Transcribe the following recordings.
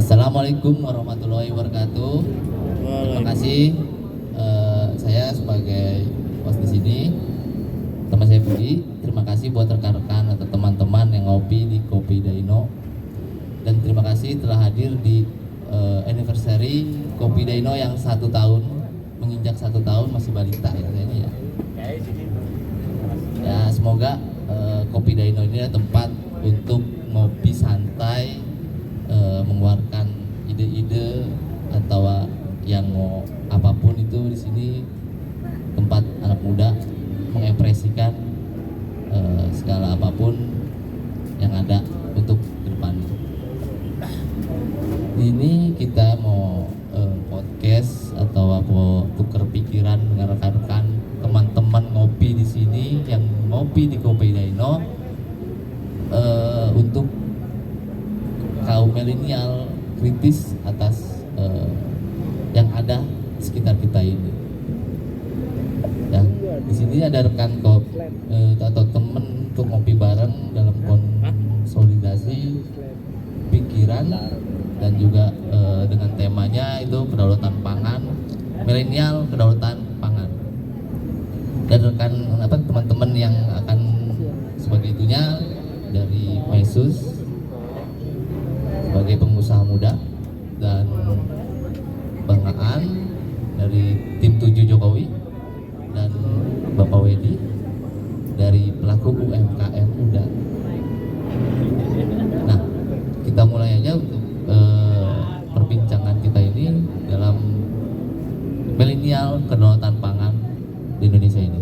Assalamualaikum warahmatullahi wabarakatuh. Terima kasih. Saya sebagai host di sini, teman saya Budi. Terima kasih buat rekan-rekan atau teman-teman yang ngopi di Kopi Daino. Dan terima kasih telah hadir di anniversary Kopi Daino yang 1 tahun, menginjak 1 tahun, masih balita ya kayaknya ya. Ya semoga Kopi Daino ini adalah tempat untuk ngopi santai, mengeluarkan ide-ide atau yang mau apapun itu. Di sini tempat anak muda mengekspresikan segala apapun yang ada untuk ke depannya. Ini kita mau podcast atau apa, tukar pikiran dengan rekan-rekan teman-teman ngopi di sini yang ngopi di Kopi Daino, untuk kaum milenial kritis atas yang ada di sekitar kita ini. Ya, di sini ada rekan atau temen untuk ngopi bareng dalam konsolidasi pikiran dan juga dengan temanya itu kedaulatan pangan, milenial kedaulatan pangan. Dan rekan teman-teman yang akan sebagai itunya dari Mesus sebagai pengusaha muda, dan Bang Aan dari tim 7 Jokowi, dan Bapak Wedi dari pelaku UMKM muda. Nah, kita mulai aja untuk perbincangan kita ini dalam milenial kedaulatan pangan di Indonesia ini.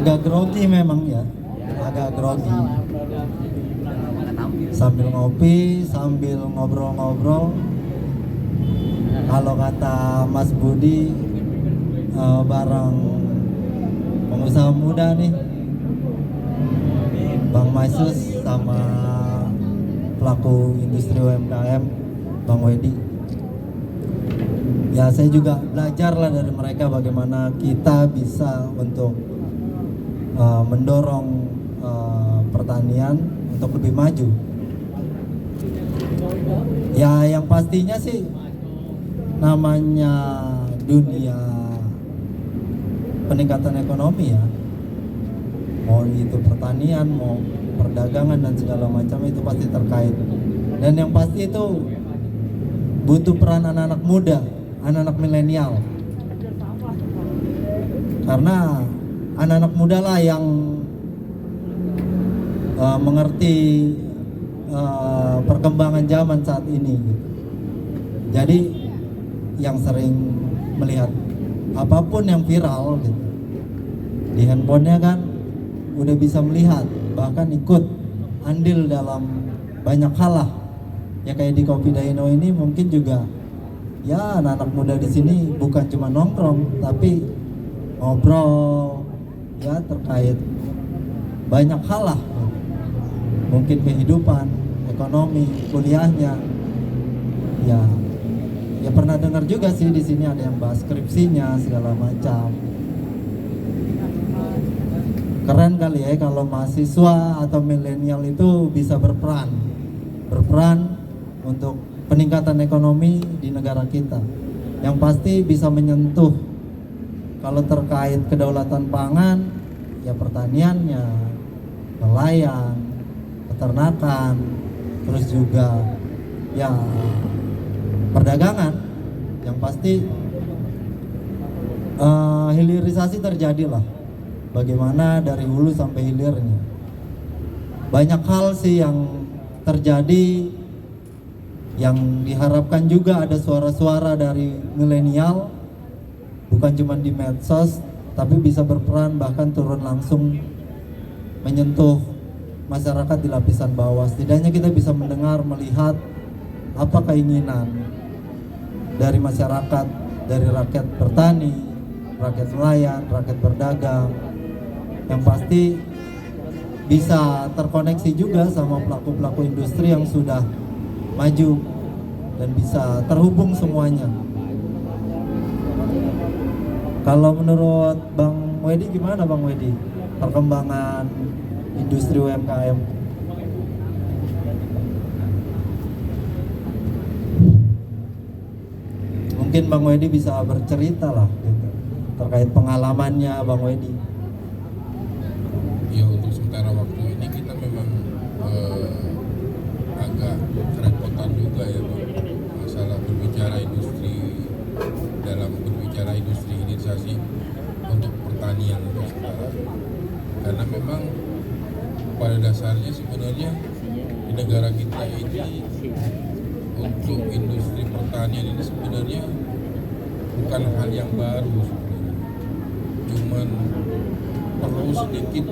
Agak grogi memang ya, agak grogi. Sambil ngopi, sambil ngobrol-ngobrol. Kalau kata Mas Budi, bareng pengusaha muda nih, Bang Maisus sama pelaku industri UMKM, Bang Wedi. Ya saya juga belajar lah dari mereka bagaimana kita bisa untuk mendorong pertanian untuk lebih maju. Ya yang pastinya sih namanya dunia peningkatan ekonomi ya, mau itu pertanian, mau perdagangan dan segala macam itu pasti terkait. Dan yang pasti itu butuh peran anak-anak muda, anak-anak milenial, karena anak-anak muda lah yang mengerti perkembangan zaman saat ini gitu. Jadi yang sering melihat apapun yang viral gitu, di handphonenya kan udah bisa melihat, bahkan ikut andil dalam banyak hal lah. Ya kayak di Kopi Daino ini mungkin juga ya anak-anak muda di sini bukan cuma nongkrong tapi ngobrol ya terkait banyak hal lah, mungkin kehidupan, ekonomi, kuliahnya. Ya pernah dengar juga sih di sini ada yang bahas skripsinya segala macam. Keren kali ya kalau mahasiswa atau milenial itu bisa berperan untuk peningkatan ekonomi di negara kita. Yang pasti bisa menyentuh kalau terkait kedaulatan pangan, ya pertaniannya, nelayan, peternakan, terus juga ya perdagangan. Yang pasti hilirisasi terjadilah. Bagaimana dari hulu sampai hilirnya. Banyak hal sih yang terjadi, yang diharapkan juga ada suara-suara dari milenial, bukan cuma di medsos, tapi bisa berperan bahkan turun langsung menyentuh masyarakat di lapisan bawah. Setidaknya kita bisa mendengar, melihat apa keinginan dari masyarakat, dari rakyat bertani, rakyat nelayan, rakyat berdagang. Yang pasti bisa terkoneksi juga sama pelaku-pelaku industri yang sudah maju dan bisa terhubung semuanya. Kalau menurut Bang Wedi gimana Bang Wedi perkembangan industri UMKM? Mungkin Bang Wedi bisa bercerita lah gitu, terkait pengalamannya Bang Wedi. Ya untuk sementara waktu ini kita memang agak kerepotan juga ya Bang, masalah berbicara industri, dalam berbicara industri hilirisasi untuk pertanian untuk sekarang, karena memang pada dasarnya sebenarnya di negara kita ini untuk industri pertanian ini sebenarnya bukan hal yang baru sebenarnya. Cuman perlu sedikit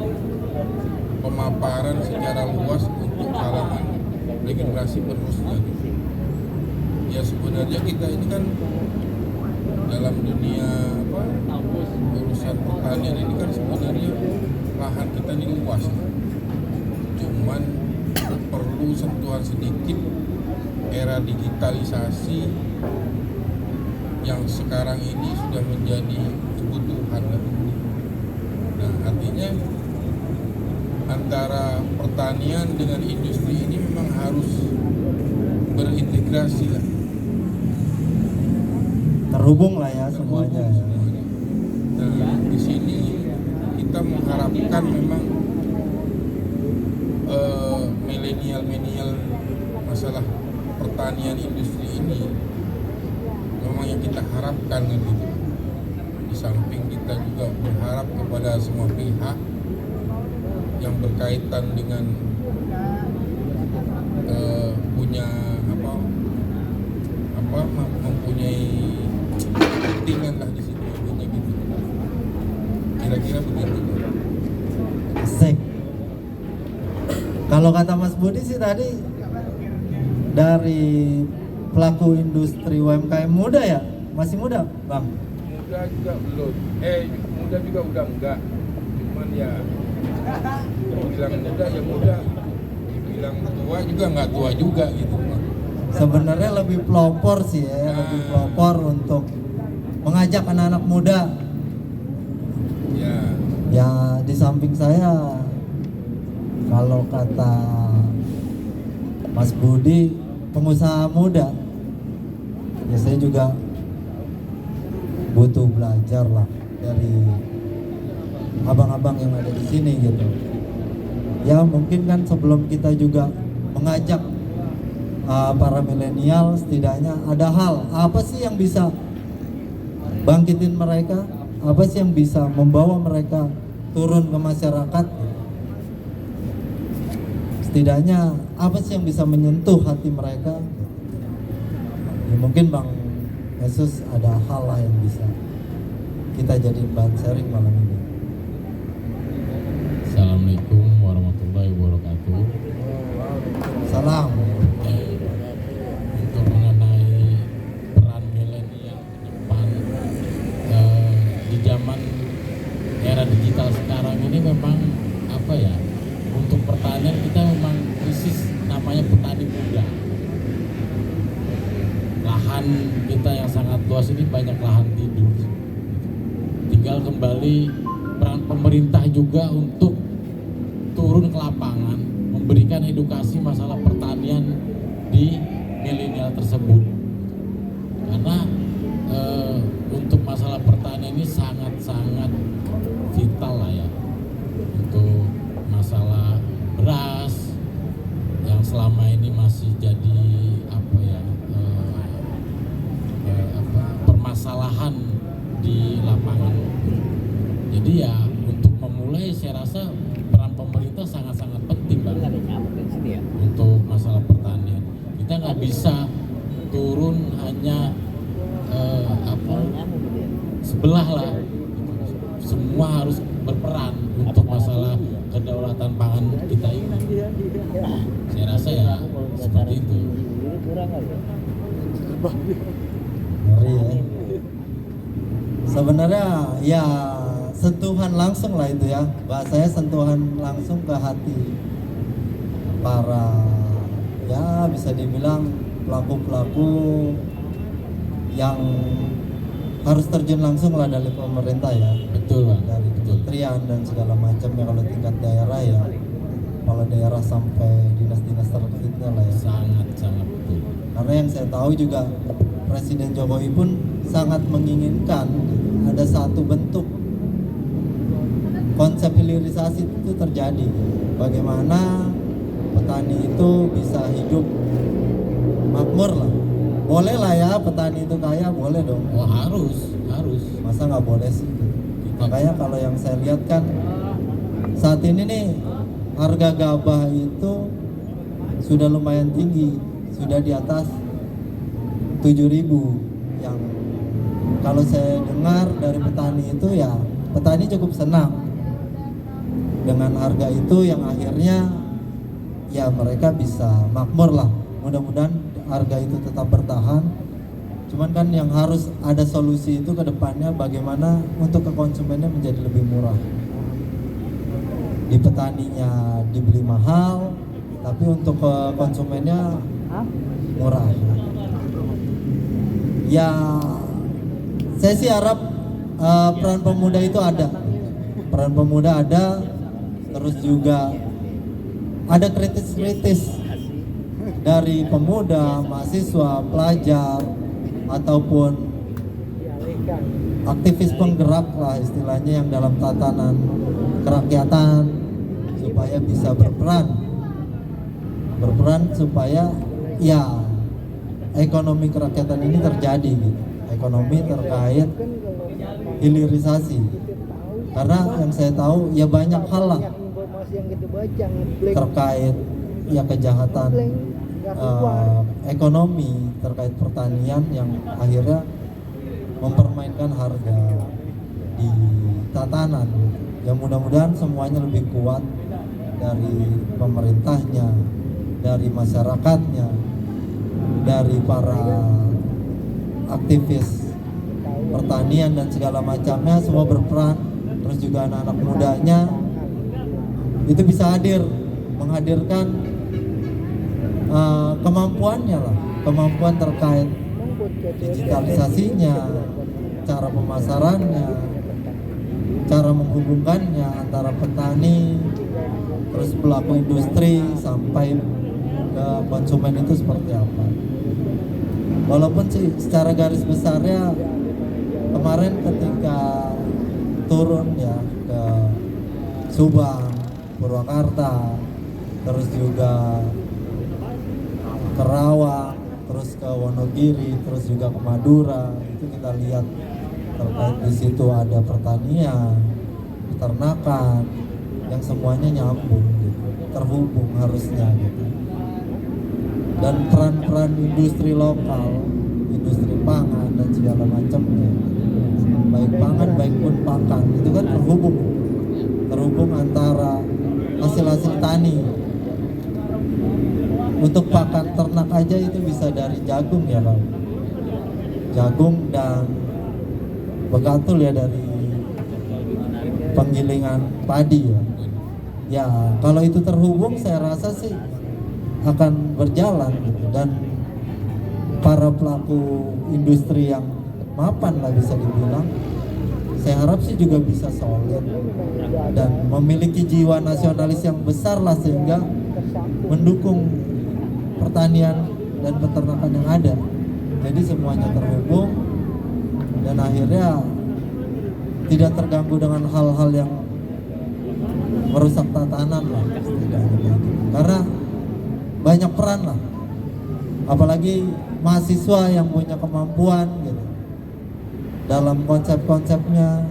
pemaparan secara luas untuk kalangan regenerasi penerusnya gitu. Ya sebenarnya kita ini kan dalam dunia urusan pertanian ini kan sebenarnya lahan kita ini luas. Cuman perlu sentuhan sedikit era digitalisasi yang sekarang ini sudah menjadi kebutuhan. Nah, artinya antara pertanian dengan industri ini memang harus berintegrasi lah. Terhubung lah ya semuanya ya. Nah, di sini kita mengharapkan memang milenial masalah pertanian industri ini memang yang kita harapkan kan gitu. Di samping kita juga berharap kepada semua pihak yang berkaitan dengan punya mempunyai kepentingan lah di situ gitu. Kira-kira begitu. Asik. Kalau kata Mas Budi sih tadi dari pelaku industri UMKM muda ya, masih muda Bang? Muda juga belum, muda juga udah enggak, cuman ya dibilang muda ya muda, dibilang tua juga nggak tua juga gitu. Sebenarnya lebih pelopor sih ya, lebih pelopor untuk mengajak anak-anak muda. Ya, Ya di samping saya, kalau kata Mas Budi pengusaha muda, ya saya juga butuh belajar lah dari abang-abang yang ada di sini gitu. Ya mungkin kan sebelum kita juga mengajak para milenial, setidaknya ada hal apa sih yang bisa bangkitin mereka, apa sih yang bisa membawa mereka turun ke masyarakat. Setidaknya apa sih yang bisa menyentuh hati mereka. Ya, mungkin Bang Yesus ada hal lah yang bisa kita jadi bahan sharing malam ini. Assalamualaikum warahmatullahi wabarakatuh. Salam. Untuk mengenai peran milenial ke depan di zaman era digital sekarang ini memang apa ya, untuk pertanian kita memang krisis namanya petani muda. Lahan kita yang sangat luas ini banyak lahan tidur. Tinggal kembali peran pemerintah juga untuk turun ke lapangan, memberikan edukasi masalah pertanian di milenial tersebut. Karena untuk masalah pertanian ini sangat-sangat vital lah ya, untuk masalah beras yang selama ini masih jadi permasalahan di lapangan. Jadi ya untuk memulai saya rasa peran pemerintah sangat-sangat penting banget untuk masalah pertanian. Kita nggak bisa turun hanya sebelah lah. Semua harus berperan untuk masalah kedaulatan pangan kita ini. Saya rasa ya seperti itu. Ngeri ya. Sebenarnya ya sentuhan langsung lah itu ya, bahasanya sentuhan langsung ke hati para, ya bisa dibilang pelaku-pelaku yang harus terjun langsung lah dari pemerintah ya, Betul Bang. dari kementerian dan segala macamnya. Kalau tingkat daerah ya kepala daerah sampai dinas-dinas terkecilnya lah ya. Sangat betul. Karena yang saya tahu juga Presiden Jokowi pun sangat menginginkan ada satu bentuk konsep hilirisasi itu terjadi. Bagaimana petani itu bisa hidup makmur lah. Boleh lah ya petani itu kaya, boleh dong. Oh harus. Masa nggak boleh sih? Makanya kalau yang saya lihat kan saat ini nih harga gabah itu sudah lumayan tinggi, sudah di atas 7.000. Yang kalau saya dengar dari petani itu ya petani cukup senang dengan harga itu, yang akhirnya ya mereka bisa makmur lah. Mudah-mudahan harga itu tetap bertahan. Cuman kan yang harus ada solusi itu ke depannya bagaimana untuk ke konsumennya menjadi lebih murah. Di petaninya dibeli mahal, tapi untuk ke konsumennya murah. Ya, saya sih harap peran pemuda itu ada. Peran pemuda ada, terus juga ada kritis-kritis dari pemuda, mahasiswa, pelajar, ataupun aktivis penggerak lah istilahnya yang dalam tatanan kerakyatan, supaya bisa berperan supaya ya ekonomi kerakyatan ini terjadi gitu. Ekonomi terkait hilirisasi, karena yang saya tahu ya banyak hal lah terkait ya kejahatan ekonomi terkait pertanian yang akhirnya mempermainkan harga di tatanan. Ya mudah-mudahan semuanya lebih kuat, dari pemerintahnya, dari masyarakatnya, dari para aktivis pertanian dan segala macamnya, semua berperan. Terus juga anak-anak mudanya itu bisa hadir, menghadirkan kemampuannya lah, kemampuan terkait digitalisasinya, cara pemasarannya, cara menghubungkannya antara petani terus pelaku industri sampai ke konsumen itu seperti apa. Walaupun sih secara garis besarnya kemarin ketika turun ya ke Subang, Purwakarta, terus juga Kerawang, terus ke Wonogiri, terus juga ke Madura, itu kita lihat terkait di situ ada pertanian, peternakan, yang semuanya nyambung gitu, terhubung harusnya gitu. Dan peran-peran industri lokal, industri pangan dan segala macamnya, baik pangan baik pun pakan, itu kan terhubung antara hasil-hasil tani. Untuk pakan ternak aja itu bisa dari jagung ya Pak, jagung dan begatul ya dari penggilingan padi ya. Ya kalau itu terhubung saya rasa sih akan berjalan gitu. Dan para pelaku industri yang mapan lah bisa dibilang, saya harap sih juga bisa solid dan memiliki jiwa nasionalis yang besar lah, sehingga mendukung pertanian dan peternakan yang ada. Jadi semuanya terhubung dan akhirnya tidak terganggu dengan hal-hal yang merusak tatanan lah, karena banyak peran lah, apalagi mahasiswa yang punya kemampuan gitu dalam konsep-konsepnya.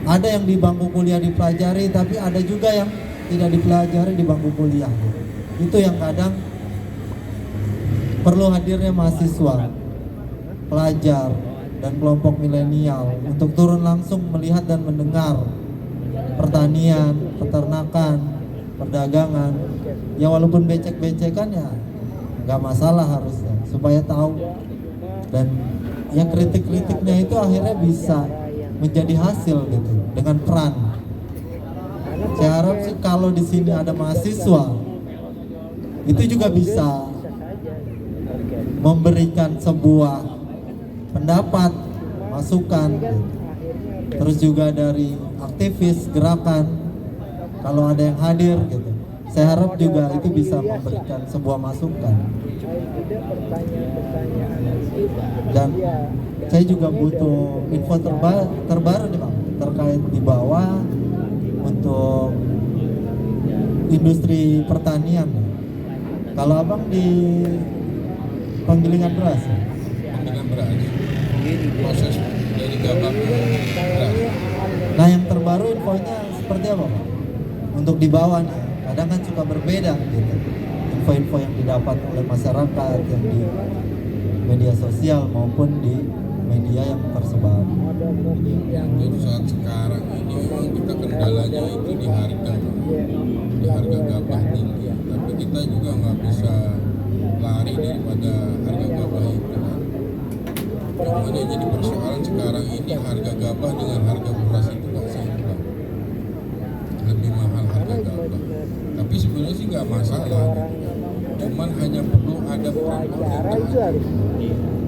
Ada yang di bangku kuliah dipelajari, tapi ada juga yang tidak dipelajari di bangku kuliah gitu. Itu yang kadang perlu hadirnya mahasiswa, pelajar, dan kelompok milenial untuk turun langsung melihat dan mendengar pertanian, peternakan, perdagangan. Ya walaupun becek-becekan ya nggak masalah harusnya, supaya tahu. Dan yang kritik-kritiknya itu akhirnya bisa menjadi hasil gitu dengan peran. Saya harap sih kalau di sini ada mahasiswa, itu juga bisa memberikan sebuah pendapat, masukan gitu. Terus juga dari aktivis gerakan kalau ada yang hadir gitu. Saya harap juga itu bisa memberikan sebuah masukan. Dan saya juga butuh info terbaru nih Bang, terkait di bawah untuk industri pertanian. Kalau Abang di penggilingan beras ya? Penggilingan beras, proses dari gabah ke beras. Nah yang terbaru infonya seperti apa Bang? Untuk di bawah nih, kadang kan suka berbeda gitu. Info-info yang didapat oleh masyarakat yang di media sosial maupun di media yang tersebar. Untuk saat sekarang ini memang kita kendalanya itu di harga gabah tinggi. Tapi kita juga nggak bisa lari daripada harga gabah itu kan. Cuman yang jadi persoalan sekarang ini harga gabah dengan harga beras itu nggak seimbang. Lebih mahal harga gabah. Tapi sebenarnya sih nggak masalah. Cuman hanya perlu ada peran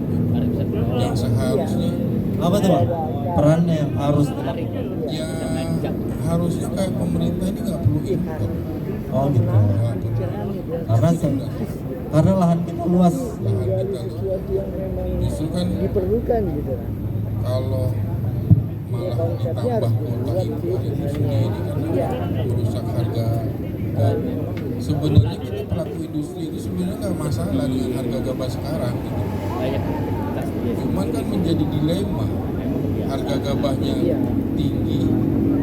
pemerintah yang seharusnya. Apa tuh Bang? Perannya yang harus dilakukan. Ya harusnya kayak pemerintah ini nggak perlu impor. Oh gitu. Nggak perlu. Karena lahan kita luas. Lahan kita justru kan diperlukan gitu. kalau malah ditambah kuota impor itu sendiri kan merusak harga gabah. Sebenarnya kita pelaku industri itu sebenarnya nggak masalah dengan harga gabah sekarang gitu. Cuman kan menjadi dilema, harga gabahnya tinggi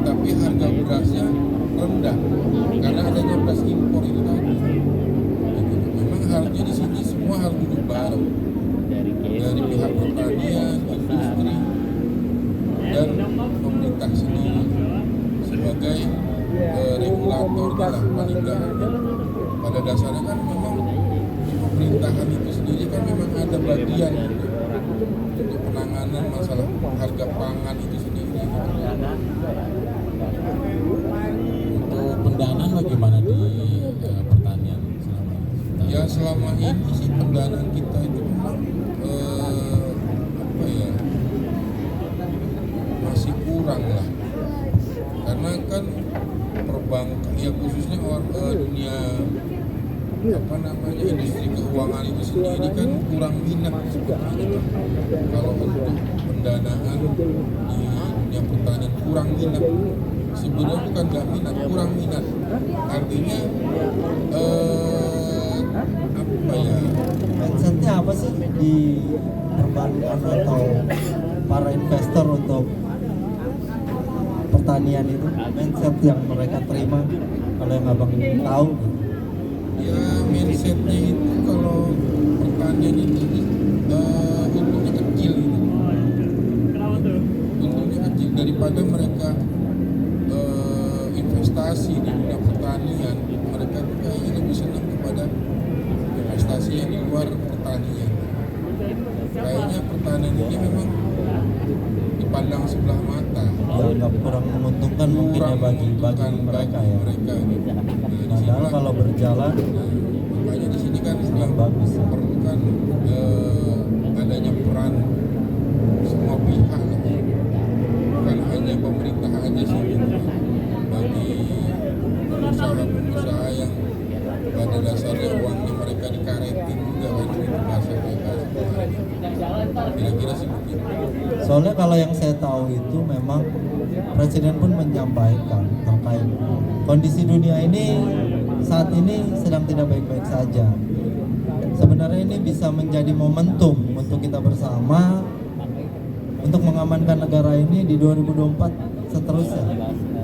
tapi harga berasnya rendah karena adanya beras impor itu tadi. Gitu. Memang harusnya di sini semua harus duduk bareng dari pihak pertanian, industri dan pemerintah sendiri sebagai regulator lah paling nggak. Pada dasarnya kan memang di pemerintahan itu sendiri kan memang ada bagian gitu, untuk penanganan masalah harga pangan itu sendiri. Untuk pendanaan bagaimana di pertanian selama ini? Ya selama ini sih pendanaan kita itu memang apa ya masih kurang lah, karena kan perbankan ya khususnya dunia apa namanya industri keuangan itu sendiri kan kurang minat seperti itu. Kalau untuk pendanaan di dunia pertanian kurang minat, sebenarnya bukan nggak minat, kurang minat. Artinya apa ya? Mindsetnya apa sih di perbankan atau para investor untuk pertanian itu? Mindset yang mereka terima kalau yang Abang tahu gitu. Ya mindsetnya itu kalau pertanian itu untungnya kecil gitu. Untungnya kecil daripada mereka investasi di dunia pertanian, mereka tuh kayaknya lebih senang kepada investasi yang di luar pertanian. Kayaknya pertanian ini memang dipandang sebelah mata, Dianggap kurang menguntungkan mungkin ya bagi mereka ya. mereka gitu. Nah, di Padahal sinilah- kalau berjalan makanya di sini kan sangat yang bagus. perlukan adanya peran semua pihak lah. Bukan hanya pemerintah aja sih gitu. Bagi pengusaha-pengusaha yang pada dasarnya uangnya mereka dikaretin juga kan itu bahasa mereka sebenarnya. Kira-kira sih begitu. Soalnya kalau yang saya tahu itu memang Presiden pun menyampaikan terkait kondisi dunia ini saat ini sedang tidak baik-baik saja. Sebenarnya ini bisa menjadi momentum untuk kita bersama untuk mengamankan negara ini di 2024 seterusnya.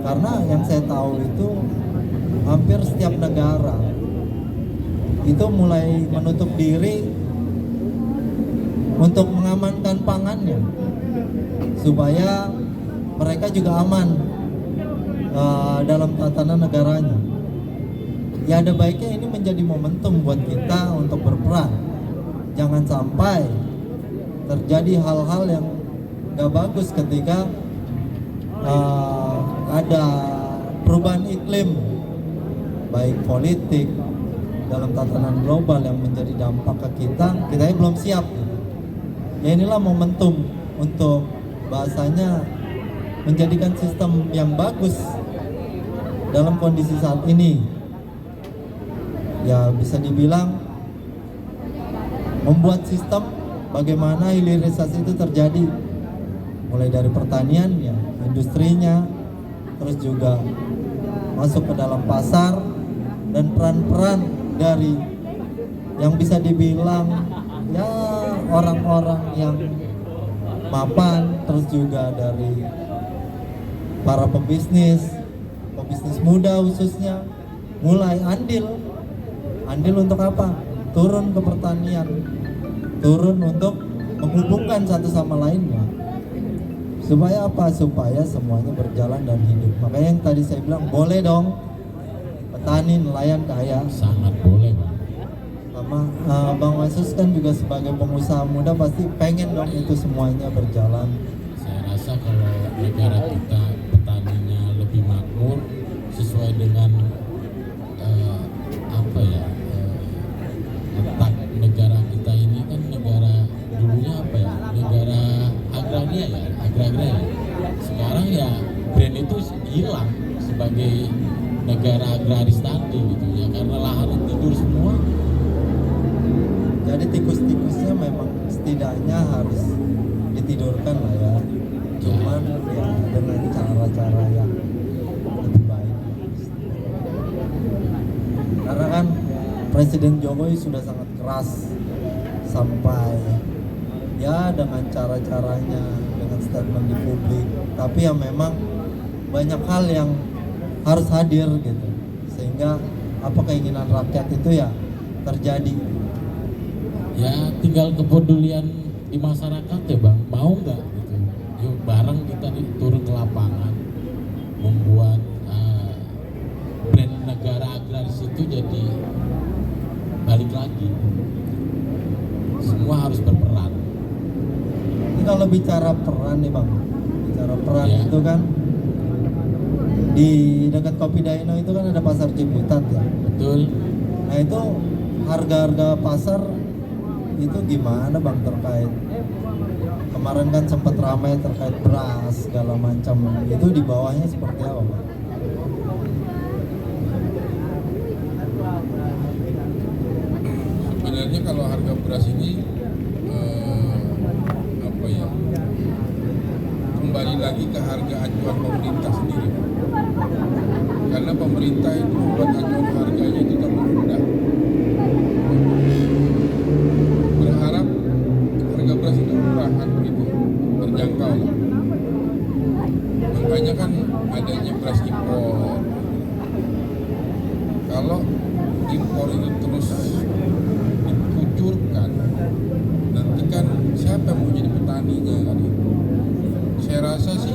Karena yang saya tahu itu hampir setiap negara itu mulai menutup diri untuk mengamankan pangannya supaya mereka juga aman dalam tatanan negaranya. Ya ada baiknya ini menjadi momentum buat kita untuk berperan. Jangan sampai terjadi hal-hal yang gak bagus ketika ada perubahan iklim, baik politik dalam tatanan global yang menjadi dampak ke kita belum siap gitu. Ya inilah momentum untuk bahasanya menjadikan sistem yang bagus dalam kondisi saat ini. Ya bisa dibilang membuat sistem bagaimana hilirisasi itu terjadi, mulai dari pertaniannya, industrinya, terus juga masuk ke dalam pasar, dan peran-peran dari yang bisa dibilang ya orang-orang yang mapan, terus juga dari para pebisnis muda khususnya mulai andil untuk apa? Turun ke pertanian, turun untuk menghubungkan satu sama lainnya. Supaya apa? Supaya semuanya berjalan dan hidup. Makanya yang tadi saya bilang, boleh dong petani nelayan kaya. Sangat boleh, Bang. Sama Bang Wasus kan juga sebagai pengusaha muda pasti pengen dong itu semuanya berjalan. Saya rasa kalau negara kita petaninya lebih makmur sesuai dengan letak negara kita ini kan negara dulunya negara agraria ya. Sekarang ya brand itu hilang sebagai negara agraris tadi gitu ya, karena lahannya tidur semua. Jadi tikus-tikusnya memang setidaknya harus ditidurkan lah ya. Cuman ya dengan cara-cara yang lebih baik. Karena kan Presiden Jokowi sudah sangat keras sampai ya dengan cara-caranya, dengan statement di publik. Tapi ya memang banyak hal yang harus hadir gitu, sehingga apa keinginan rakyat itu ya terjadi. Ya tinggal kepedulian di masyarakat ya Bang, mau nggak gitu. Yuk bareng kita turun ke lapangan membuat brand negara agraris itu jadi balik lagi. Semua harus berperan. Ini kalau bicara peran nih Bang, bicara peran Ya. itu kan di dekat Kopi Daino itu kan ada pasar Ciputat ya. Betul. Nah itu harga-harga pasar itu gimana Bang terkait kemarin kan sempat ramai terkait beras segala macam, itu di bawahnya seperti apa Bang? Sebenarnya kalau harga beras ini kembali lagi ke harga acuan pemerintah sendiri, karena pemerintah itu membuat acuan harganya itu terlalu rendah. Berharap harga beras itu murah kan begitu, terjangkau. Makanya kan adanya beras impor. Kalau impor itu terus dikucurkan, nanti kan siapa yang mau jadi petaninya kan itu. Saya rasa sih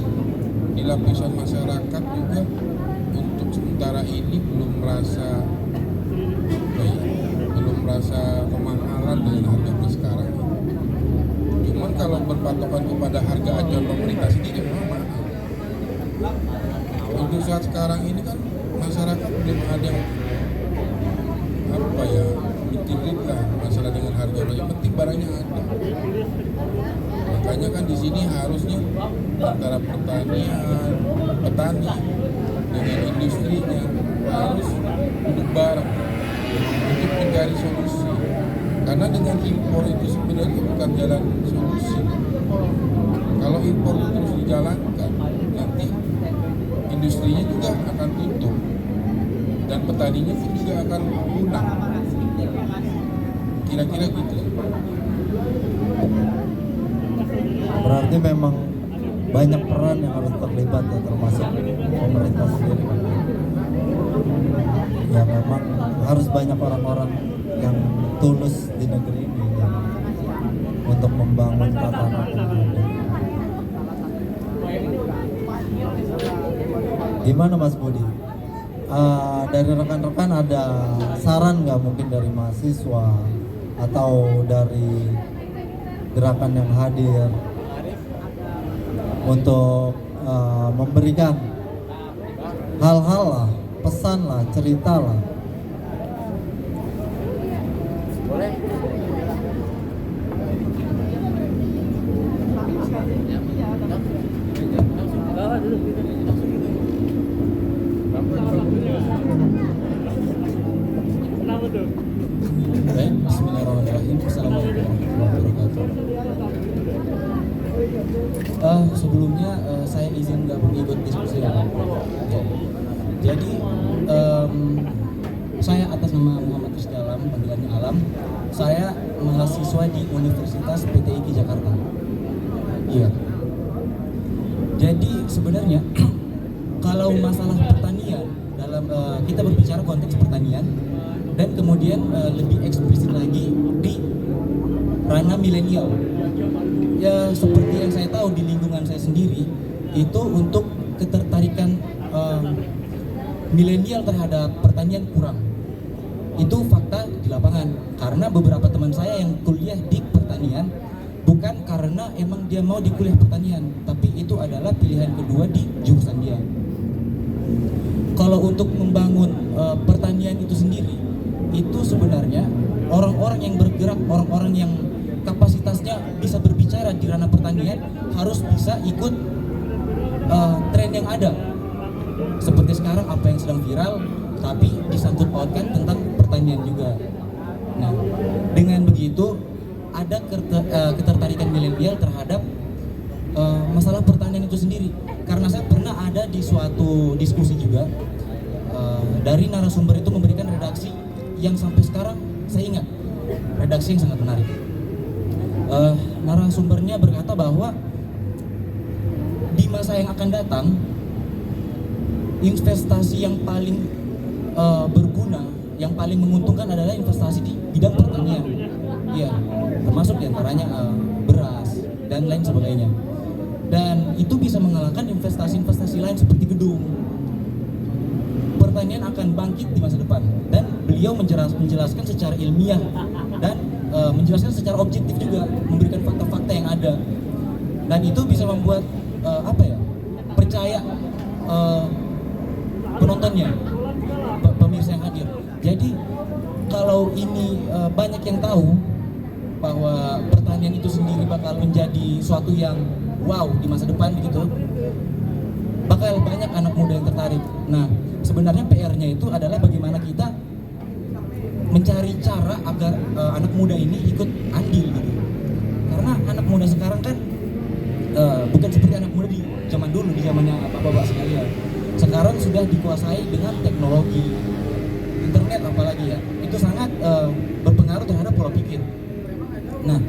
di lapisan masyarakat juga untuk sementara ini belum merasa kemahalan dengan harga beras sekarang. Cuman kalau berpatokan kepada harga acuan pemerintah sendiri memang mahal. Untuk saat sekarang ini kan masyarakat belum ada yang mikirin lah masalah dengan harga beras, yang penting barangnya ada. Makanya kan di sini harusnya antara petani dengan industrinya harus duduk bareng untuk mencari solusi. Karena dengan impor itu sebenarnya bukan jalan solusi. Kalau impor itu terus dijalankan, nanti industrinya juga akan tutup dan petaninya pun juga akan punah. Kira-kira gitu. Berarti memang banyak peran yang harus terlibat ya, termasuk pemerintah sendiri. Ya memang harus banyak orang-orang yang tulus di negeri ini ya, untuk membangun tatanan yang ada. Gimana Mas Budi? Dari rekan-rekan ada saran nggak mungkin dari mahasiswa atau dari gerakan yang hadir untuk memberikan hal-hal lah, pesan lah, cerita lah Baik, bismillahirrahmanirrahim. Assalamualaikum warahmatullahi wabarakatuh. Sebelumnya saya izin gabung ikut diskusi ya, Pak. Ya. Jadi saya atas nama Muhammad Rizky Alam, panggilannya Alam. Saya mahasiswa di Universitas PTIG Jakarta. Iya. Jadi sebenarnya kalau masalah pertanian dalam kita berbicara konteks pertanian dan kemudian lebih eksplisit lagi di ranah milenial. Ya seperti yang saya tahu di lingkungan saya sendiri itu untuk ketertarikan milenial terhadap pertanian kurang. Itu fakta di lapangan karena beberapa teman saya yang kuliah di pertanian bukan karena emang dia mau di kuliah pertanian, tapi itu adalah pilihan kedua di jurusan dia. Kalau untuk membangun pertanian itu sendiri, itu sebenarnya orang-orang yang bergerak, orang-orang yang kapasitasnya bisa berbicara di ranah pertanian harus bisa ikut tren yang ada. Seperti sekarang apa yang sedang viral, tapi disangkut pautkan tentang pertanian juga. Nah, dengan begitu ada ketertarikan milenial terhadap masalah pertanian itu sendiri. Karena saya pernah ada di suatu diskusi juga, dari narasumber itu memberikan redaksi yang sampai sekarang saya ingat, redaksi yang sangat menarik. Narasumbernya berkata bahwa di masa yang akan datang investasi yang paling berguna, yang paling menguntungkan adalah investasi di bidang pertanian. Iya, termasuk diantaranya beras dan lain sebagainya. Dan itu bisa mengalahkan investasi-investasi lain seperti gedung. Pertanian akan bangkit di masa depan, dan beliau menjelaskan secara ilmiah dan menjelaskan secara objektif juga, memberikan fakta-fakta yang ada, dan itu bisa membuat percaya penontonnya, pemirsa yang hadir. Jadi kalau ini banyak yang tahu bahwa pertanian itu sendiri bakal menjadi suatu yang wow di masa depan begitu, bakal banyak anak muda yang tertarik. Nah, sebenarnya PR-nya itu adalah bagaimana kita mencari cara agar anak muda ini ikut andil gitu. Karena anak muda sekarang kan bukan seperti anak muda di zaman dulu, di zamannya bapak-bapak sekalian. Sekarang sudah dikuasai dengan teknologi, internet apalagi ya. Itu sangat berpengaruh terhadap pola pikir. Nah,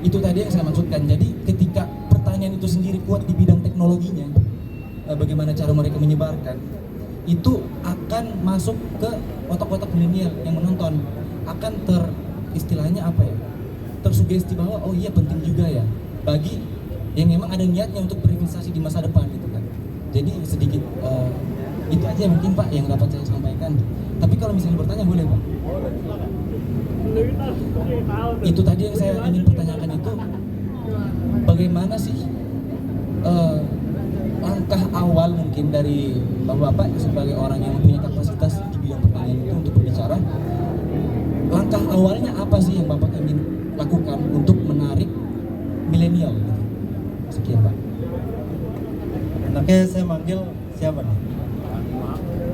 itu tadi yang saya maksudkan. Jadi ketika pertanian itu sendiri kuat di bidang teknologinya, bagaimana cara mereka menyebarkan, itu akan masuk ke otak-otak milenial yang menonton, akan tersugesti bahwa oh iya penting juga ya bagi yang memang ada niatnya untuk berinvestasi di masa depan gitu kan. Jadi sedikit itu aja mungkin Pak yang dapat saya sampaikan. Tapi kalau misalnya bertanya boleh Pak. Itu tadi yang saya ingin pertanyakan itu, bagaimana sih langkah awal mungkin dari Bapak sebagai orang yang punya kapasitas di bidang pertanian itu untuk berbicara, langkah awalnya apa sih yang Bapak ingin lakukan untuk menarik milenial gitu? Sekian Pak. Enaknya saya manggil siapa nih?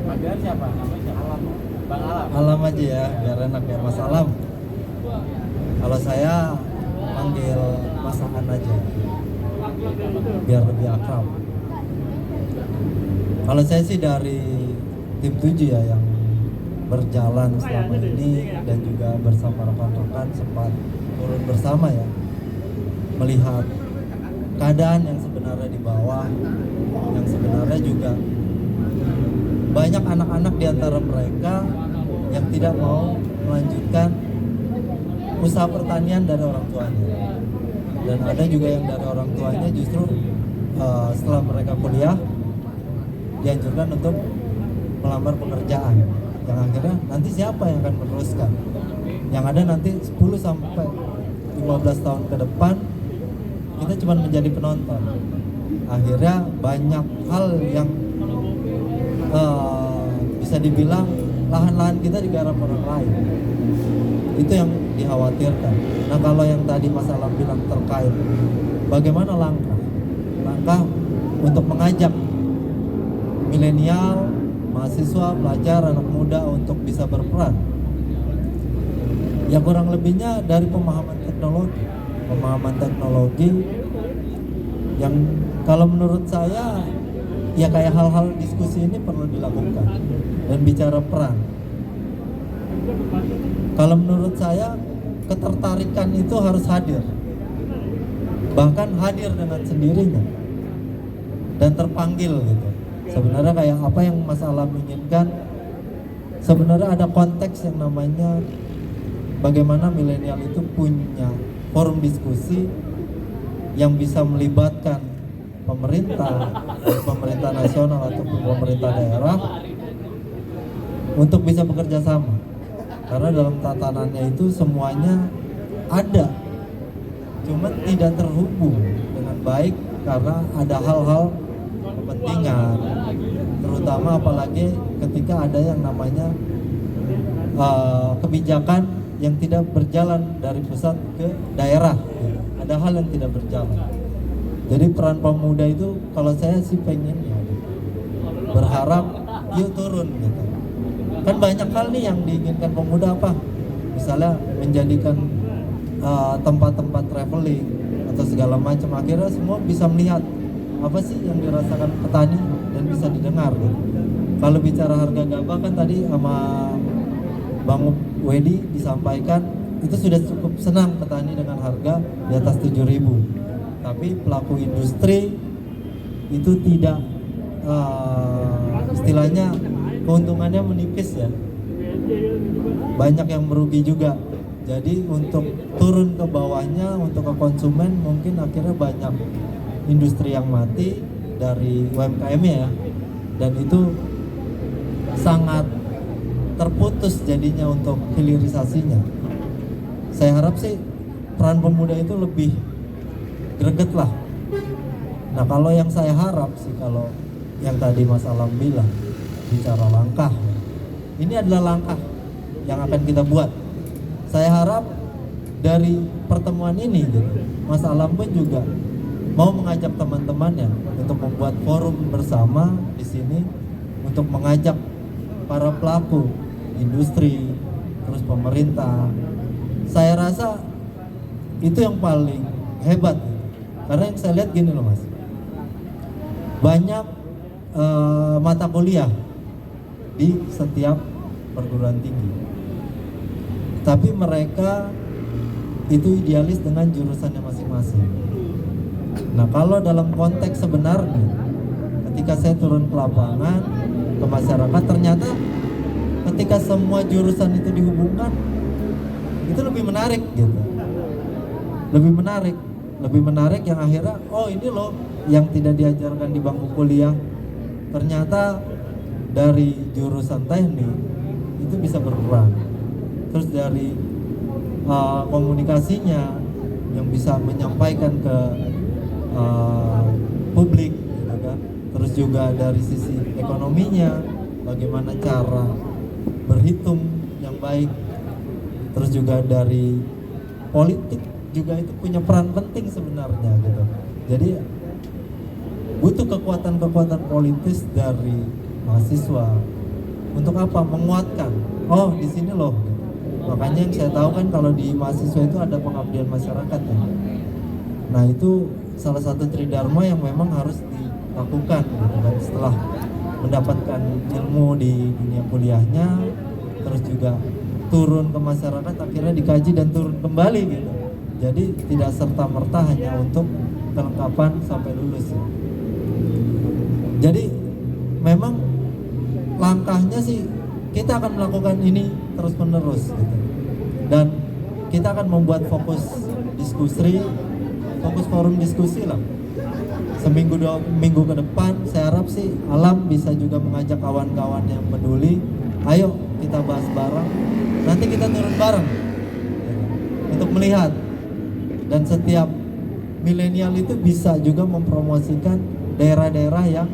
Panggilan siapa? Namanya siapa? Alam. Bang Alam. Alam aja ya, biar enak ya, Mas Alam. Kalau saya manggil Mas Aan aja, biar lebih akrab. Kalau saya sih dari tim 7 ya yang berjalan selama ini dan juga bersama rekan-rekan sempat turun bersama ya, melihat keadaan yang sebenarnya di bawah, yang sebenarnya juga banyak anak-anak di antara mereka yang tidak mau melanjutkan usaha pertanian dari orang tuanya, dan ada juga yang dari orang tuanya justru setelah mereka kuliah dianjurkan untuk melamar pekerjaan, yang akhirnya nanti siapa yang akan meneruskan, yang ada nanti 10 sampai 15 tahun ke depan kita cuma menjadi penonton. Akhirnya banyak hal yang bisa dibilang lahan-lahan kita digarap orang lain. Itu yang dikhawatirkan. Nah kalau yang tadi Mas Alam bilang terkait bagaimana langkah untuk mengajak milenial, mahasiswa, pelajar, anak muda untuk bisa berperan, ya kurang lebihnya dari pemahaman teknologi yang kalau menurut saya ya kayak hal-hal diskusi ini perlu dilakukan dan bicara peran. Kalau menurut saya ketertarikan itu harus hadir, bahkan hadir dengan sendirinya dan terpanggil gitu. Sebenarnya kayak apa yang Mas Alam inginkan, sebenarnya ada konteks yang namanya bagaimana milenial itu punya forum diskusi yang bisa melibatkan pemerintah nasional ataupun pemerintah daerah untuk bisa bekerja sama. Karena dalam tatanannya itu semuanya ada, cuma tidak terhubung dengan baik karena ada hal-hal kepentingan, terutama apalagi ketika ada yang namanya kebijakan yang tidak berjalan dari pusat ke daerah, gitu. Ada hal yang tidak berjalan. Jadi peran pemuda itu kalau saya sih pengennya gitu, berharap yuk turun gitu. Kan banyak hal nih yang diinginkan pemuda apa? Misalnya menjadikan tempat-tempat traveling atau segala macam, akhirnya semua bisa melihat apa sih yang dirasakan petani dan bisa didengar gitu. Kalau bicara harga gabah kan tadi sama Bang Wedi disampaikan itu sudah cukup senang petani dengan harga di atas 7.000. Tapi pelaku industri itu tidak istilahnya keuntungannya menipis ya. Banyak yang merugi juga. Jadi untuk turun ke bawahnya, untuk ke konsumen mungkin akhirnya banyak industri yang mati dari UMKM ya. Dan itu sangat terputus jadinya untuk hilirisasinya. Saya harap sih peran pemuda itu lebih greget lah. Nah kalau yang saya harap sih, kalau yang tadi Mas Alam bilang bicara langkah, ini adalah langkah yang akan kita buat. Saya harap dari pertemuan ini gitu, Mas Alam pun juga mau mengajak teman-temannya untuk membuat forum bersama di sini untuk mengajak para pelaku industri, terus pemerintah. Saya rasa itu yang paling hebat. Karena yang saya lihat gini loh Mas, banyak mata kuliah di setiap perguruan tinggi, tapi mereka itu idealis dengan jurusannya masing-masing. Nah kalau dalam konteks sebenarnya, ketika saya turun ke lapangan, ke masyarakat, ternyata ketika semua jurusan itu dihubungkan, itu lebih menarik gitu. Lebih menarik yang akhirnya, oh ini loh yang tidak diajarkan di bangku kuliah, ternyata dari jurusan teknik itu bisa berperan. Terus dari komunikasinya yang bisa menyampaikan ke publik gitu kan. Terus juga dari sisi ekonominya, bagaimana cara berhitung yang baik. Terus juga dari politik juga itu punya peran penting sebenarnya gitu. Jadi butuh kekuatan politis dari mahasiswa untuk apa? Menguatkan. Oh di sini loh. Makanya yang saya tahu kan kalau di mahasiswa itu ada pengabdian masyarakat ya. Nah itu salah satu tridharma yang memang harus dilakukan gitu kan, setelah mendapatkan ilmu di dunia kuliahnya, terus juga turun ke masyarakat, akhirnya dikaji dan turun kembali gitu. Jadi tidak serta-merta hanya untuk kelengkapan sampai lulus ya. Jadi memang langkahnya sih kita akan melakukan ini terus-menerus gitu. Dan kita akan membuat fokus forum diskusi lah. Seminggu 2 minggu ke depan saya harap sih Alam bisa juga mengajak kawan-kawan yang peduli, ayo kita bahas bareng, nanti kita turun bareng untuk melihat. Dan setiap milenial itu bisa juga mempromosikan daerah-daerah yang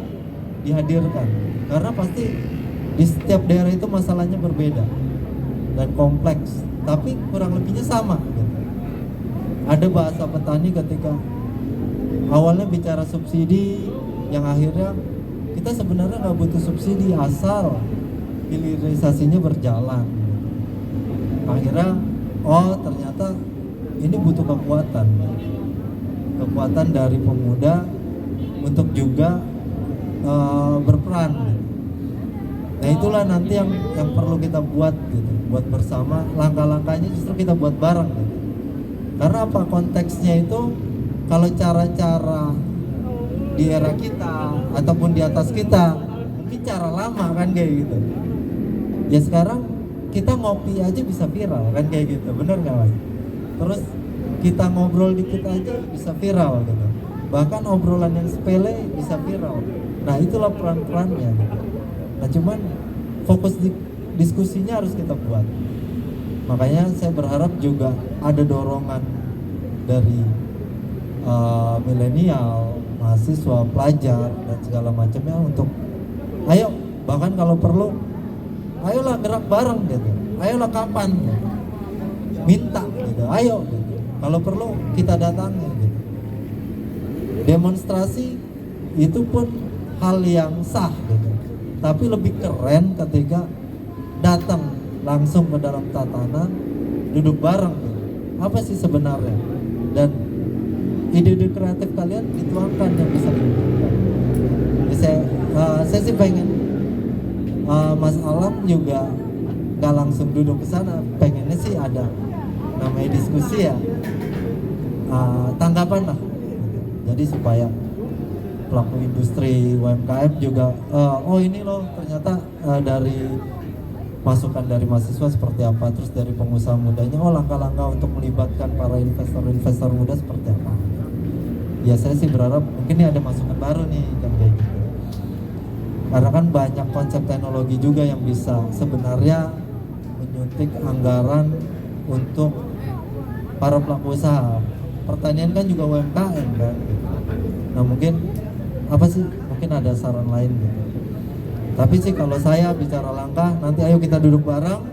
dihadirkan, karena pasti di setiap daerah itu masalahnya berbeda dan kompleks. tapi kurang lebihnya sama gitu. Ada bahasa petani ketika awalnya bicara subsidi, yang akhirnya kita sebenarnya nggak butuh subsidi asal hilirisasinya berjalan. Akhirnya ternyata ini butuh kekuatan dari pemuda untuk juga berperan. Nah itulah nanti yang perlu kita buat gitu, buat bersama. Langkah-langkahnya justru kita buat bareng gitu. Karena apa, konteksnya itu kalau cara-cara di era kita ataupun di atas kita mungkin cara lama kan kayak gitu. Ya sekarang kita ngopi aja bisa viral kan kayak gitu, bener nggak Mas? Terus kita ngobrol dikit aja bisa viral gitu. Bahkan obrolan yang sepele bisa viral. Nah itulah peran-perannya gitu. Nah cuman fokus diskusinya harus kita buat. Makanya saya berharap juga ada dorongan dari milenial, mahasiswa, pelajar dan segala macamnya untuk ayo, bahkan kalau perlu ayolah gerak bareng gitu. Ayolah kapan gitu. Minta gitu. Ayo gitu. Kalau perlu kita datangi gitu. Demonstrasi itu pun hal yang sah gitu. Tapi lebih keren ketika datang langsung ke dalam tatanan, duduk bareng gitu. Apa sih sebenarnya? Dan ide-ide kreatif kalian dituangkan yang bisa dibutuhkan. Saya sih pengen Mas Alam juga nggak langsung duduk ke sana, pengennya sih ada namanya diskusi ya, tanggapan lah gitu. Jadi supaya pelaku industri UMKM juga ini loh ternyata dari masukan dari mahasiswa seperti apa, terus dari pengusaha mudanya langkah-langkah untuk melibatkan para investor muda seperti apa. Ya saya sih berharap mungkin ini ada masukan baru nih kan kayak gitu. Karena kan banyak konsep teknologi juga yang bisa sebenarnya menyuntik anggaran untuk para pelaku usaha. Pertanian kan juga UMKM kan. Nah mungkin apa sih? Mungkin ada saran lain gitu. Tapi sih kalau saya bicara langkah, nanti ayo kita duduk bareng,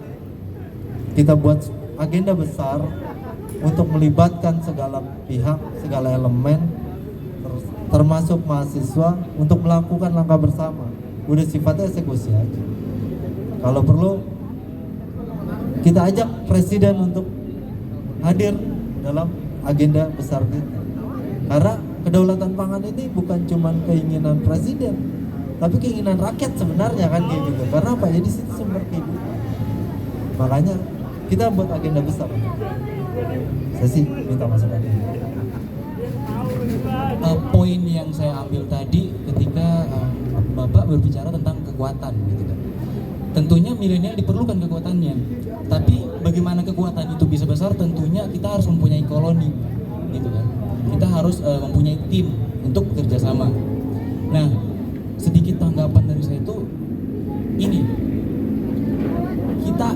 kita buat agenda besar untuk melibatkan segala pihak, segala elemen, termasuk mahasiswa untuk melakukan langkah bersama. Udah sifatnya eksekusi aja. Kalau perlu kita ajak presiden untuk hadir dalam agenda besar kita. Karena kedaulatan pangan ini bukan cuma keinginan presiden, tapi keinginan rakyat sebenarnya kan kayak gitu. Karena apa ya, di situ sumber kehidupan. Makanya kita buat agenda besar. Saya sih minta masukan. Poin yang saya ambil tadi ketika Bapak berbicara tentang kekuatan gitu kan. Tentunya milenial diperlukan kekuatannya. Tapi bagaimana kekuatan itu bisa besar, tentunya kita harus mempunyai koloni gitu kan. Kita harus mempunyai tim untuk bekerja sama. Nah, sedikit tanggapan dari saya itu ini, kita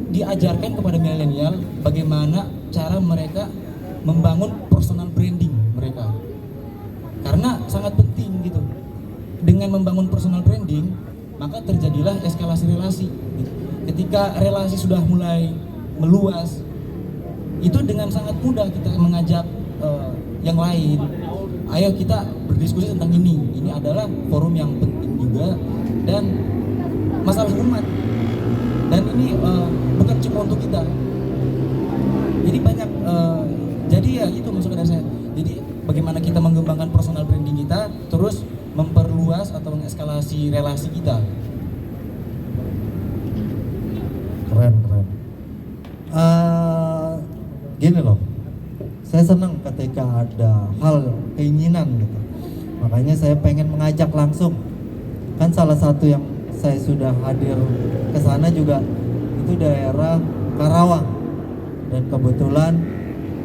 diajarkan kepada milenial bagaimana cara mereka membangun personal branding mereka, karena sangat penting gitu. Dengan membangun personal branding maka terjadilah eskalasi relasi gitu. Ketika relasi sudah mulai meluas, itu dengan sangat mudah kita mengajak yang lain, ayo kita berdiskusi tentang ini adalah forum yang penting juga dan masalah umat, dan ini bukan cuma untuk kita. Jadi banyak jadi ya itu maksudnya dari saya. Jadi bagaimana kita mengembangkan personal branding kita, terus memperluas atau mengeskalasi relasi kita. Keren. Gini loh, saya senang ketika ada hal keinginan gitu. Makanya saya pengen mengajak langsung. Kan salah satu yang saya sudah hadir ke sana juga itu daerah Karawang. Dan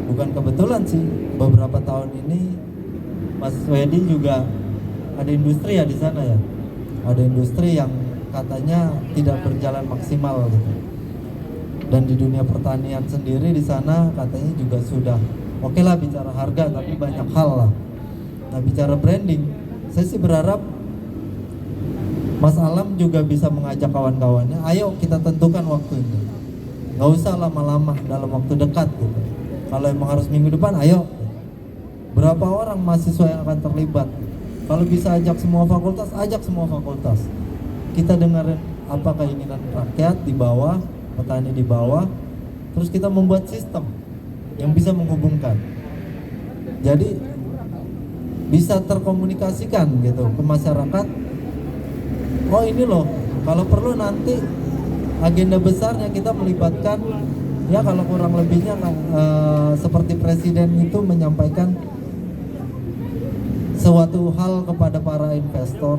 bukan kebetulan sih, beberapa tahun ini Mas Wedi juga ada industri ya di sana ya. Ada industri yang katanya tidak berjalan maksimal gitu. Dan di dunia pertanian sendiri di sana katanya juga sudah oke lah bicara harga, tapi banyak hal lah. Nah bicara branding, saya sih berharap Mas Alam juga bisa mengajak kawan-kawannya, ayo kita tentukan waktu ini. nggak usah lama-lama dalam waktu dekat gitu. Kalau emang harus minggu depan, ayo. Berapa orang mahasiswa yang akan terlibat? Kalau bisa ajak semua fakultas, ajak semua fakultas. Kita dengerin apa keinginan rakyat di bawah, petani di bawah, terus kita membuat sistem yang bisa menghubungkan. Jadi bisa terkomunikasikan gitu ke masyarakat. Oh ini loh, kalau perlu nanti agenda besarnya kita melibatkan, ya kalau kurang lebihnya seperti presiden itu menyampaikan suatu hal kepada para investor.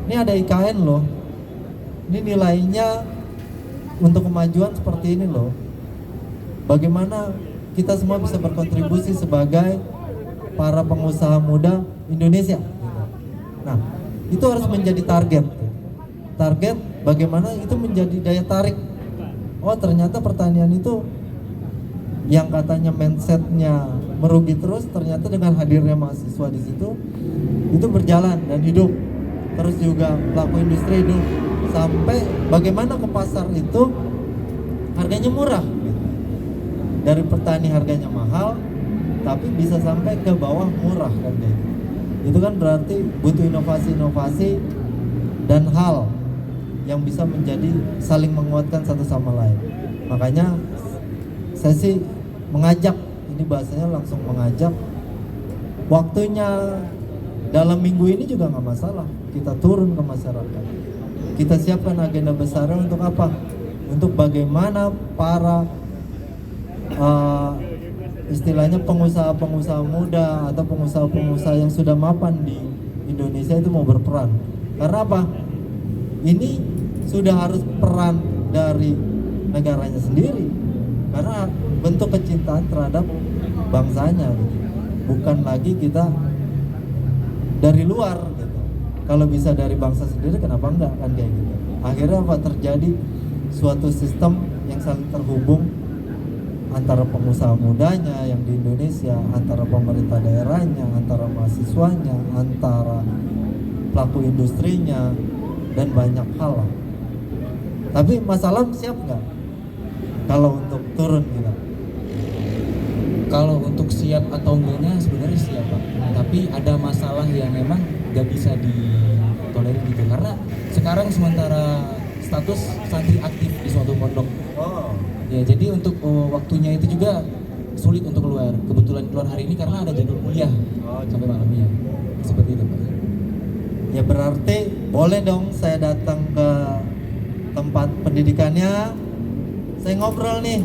Ini ada IKN loh, ini nilainya untuk kemajuan seperti ini loh. Bagaimana kita semua bisa berkontribusi sebagai para pengusaha muda Indonesia. Nah, itu harus menjadi target. Target bagaimana itu menjadi daya tarik. Oh ternyata pertanian itu yang katanya mindsetnya merugi terus, ternyata dengan hadirnya mahasiswa di situ itu berjalan dan hidup. Terus juga pelaku industri hidup, sampai bagaimana ke pasar itu harganya murah. Dari petani harganya mahal, tapi bisa sampai ke bawah murah kan gitu. Itu kan berarti butuh inovasi-inovasi dan hal yang bisa menjadi saling menguatkan satu sama lain. Makanya saya sih mengajak, ini bahasanya langsung mengajak, waktunya dalam minggu ini juga nggak masalah, kita turun ke masyarakat, kita siapkan agenda besarnya untuk apa? Untuk bagaimana para istilahnya pengusaha-pengusaha muda atau pengusaha-pengusaha yang sudah mapan di Indonesia itu mau berperan. Karena apa? Ini sudah harus peran dari negaranya sendiri, karena bentuk kecintaan terhadap bangsanya gitu. Bukan lagi kita dari luar gitu. Kalau bisa dari bangsa sendiri kenapa enggak kan kayak gitu. Akhirnya apa terjadi suatu sistem yang saling terhubung antara pengusaha mudanya yang di Indonesia, antara pemerintah daerahnya, antara mahasiswanya, antara pelaku industrinya, dan banyak hal lah. Tapi masalah siap nggak kalau untuk turun gitu? Kalau untuk siap atau enggaknya sebenarnya siap Pak. Tapi ada masalah yang memang nggak bisa ditolerir gitu. Karena sekarang sementara status santri aktif di suatu pondok. Oh. Ya jadi untuk waktunya itu juga sulit untuk keluar. Kebetulan keluar hari ini karena ada jadwal kuliah sampai malamnya. Seperti itu Pak. Ya berarti boleh dong saya datang ke tempat pendidikannya, saya ngobrol nih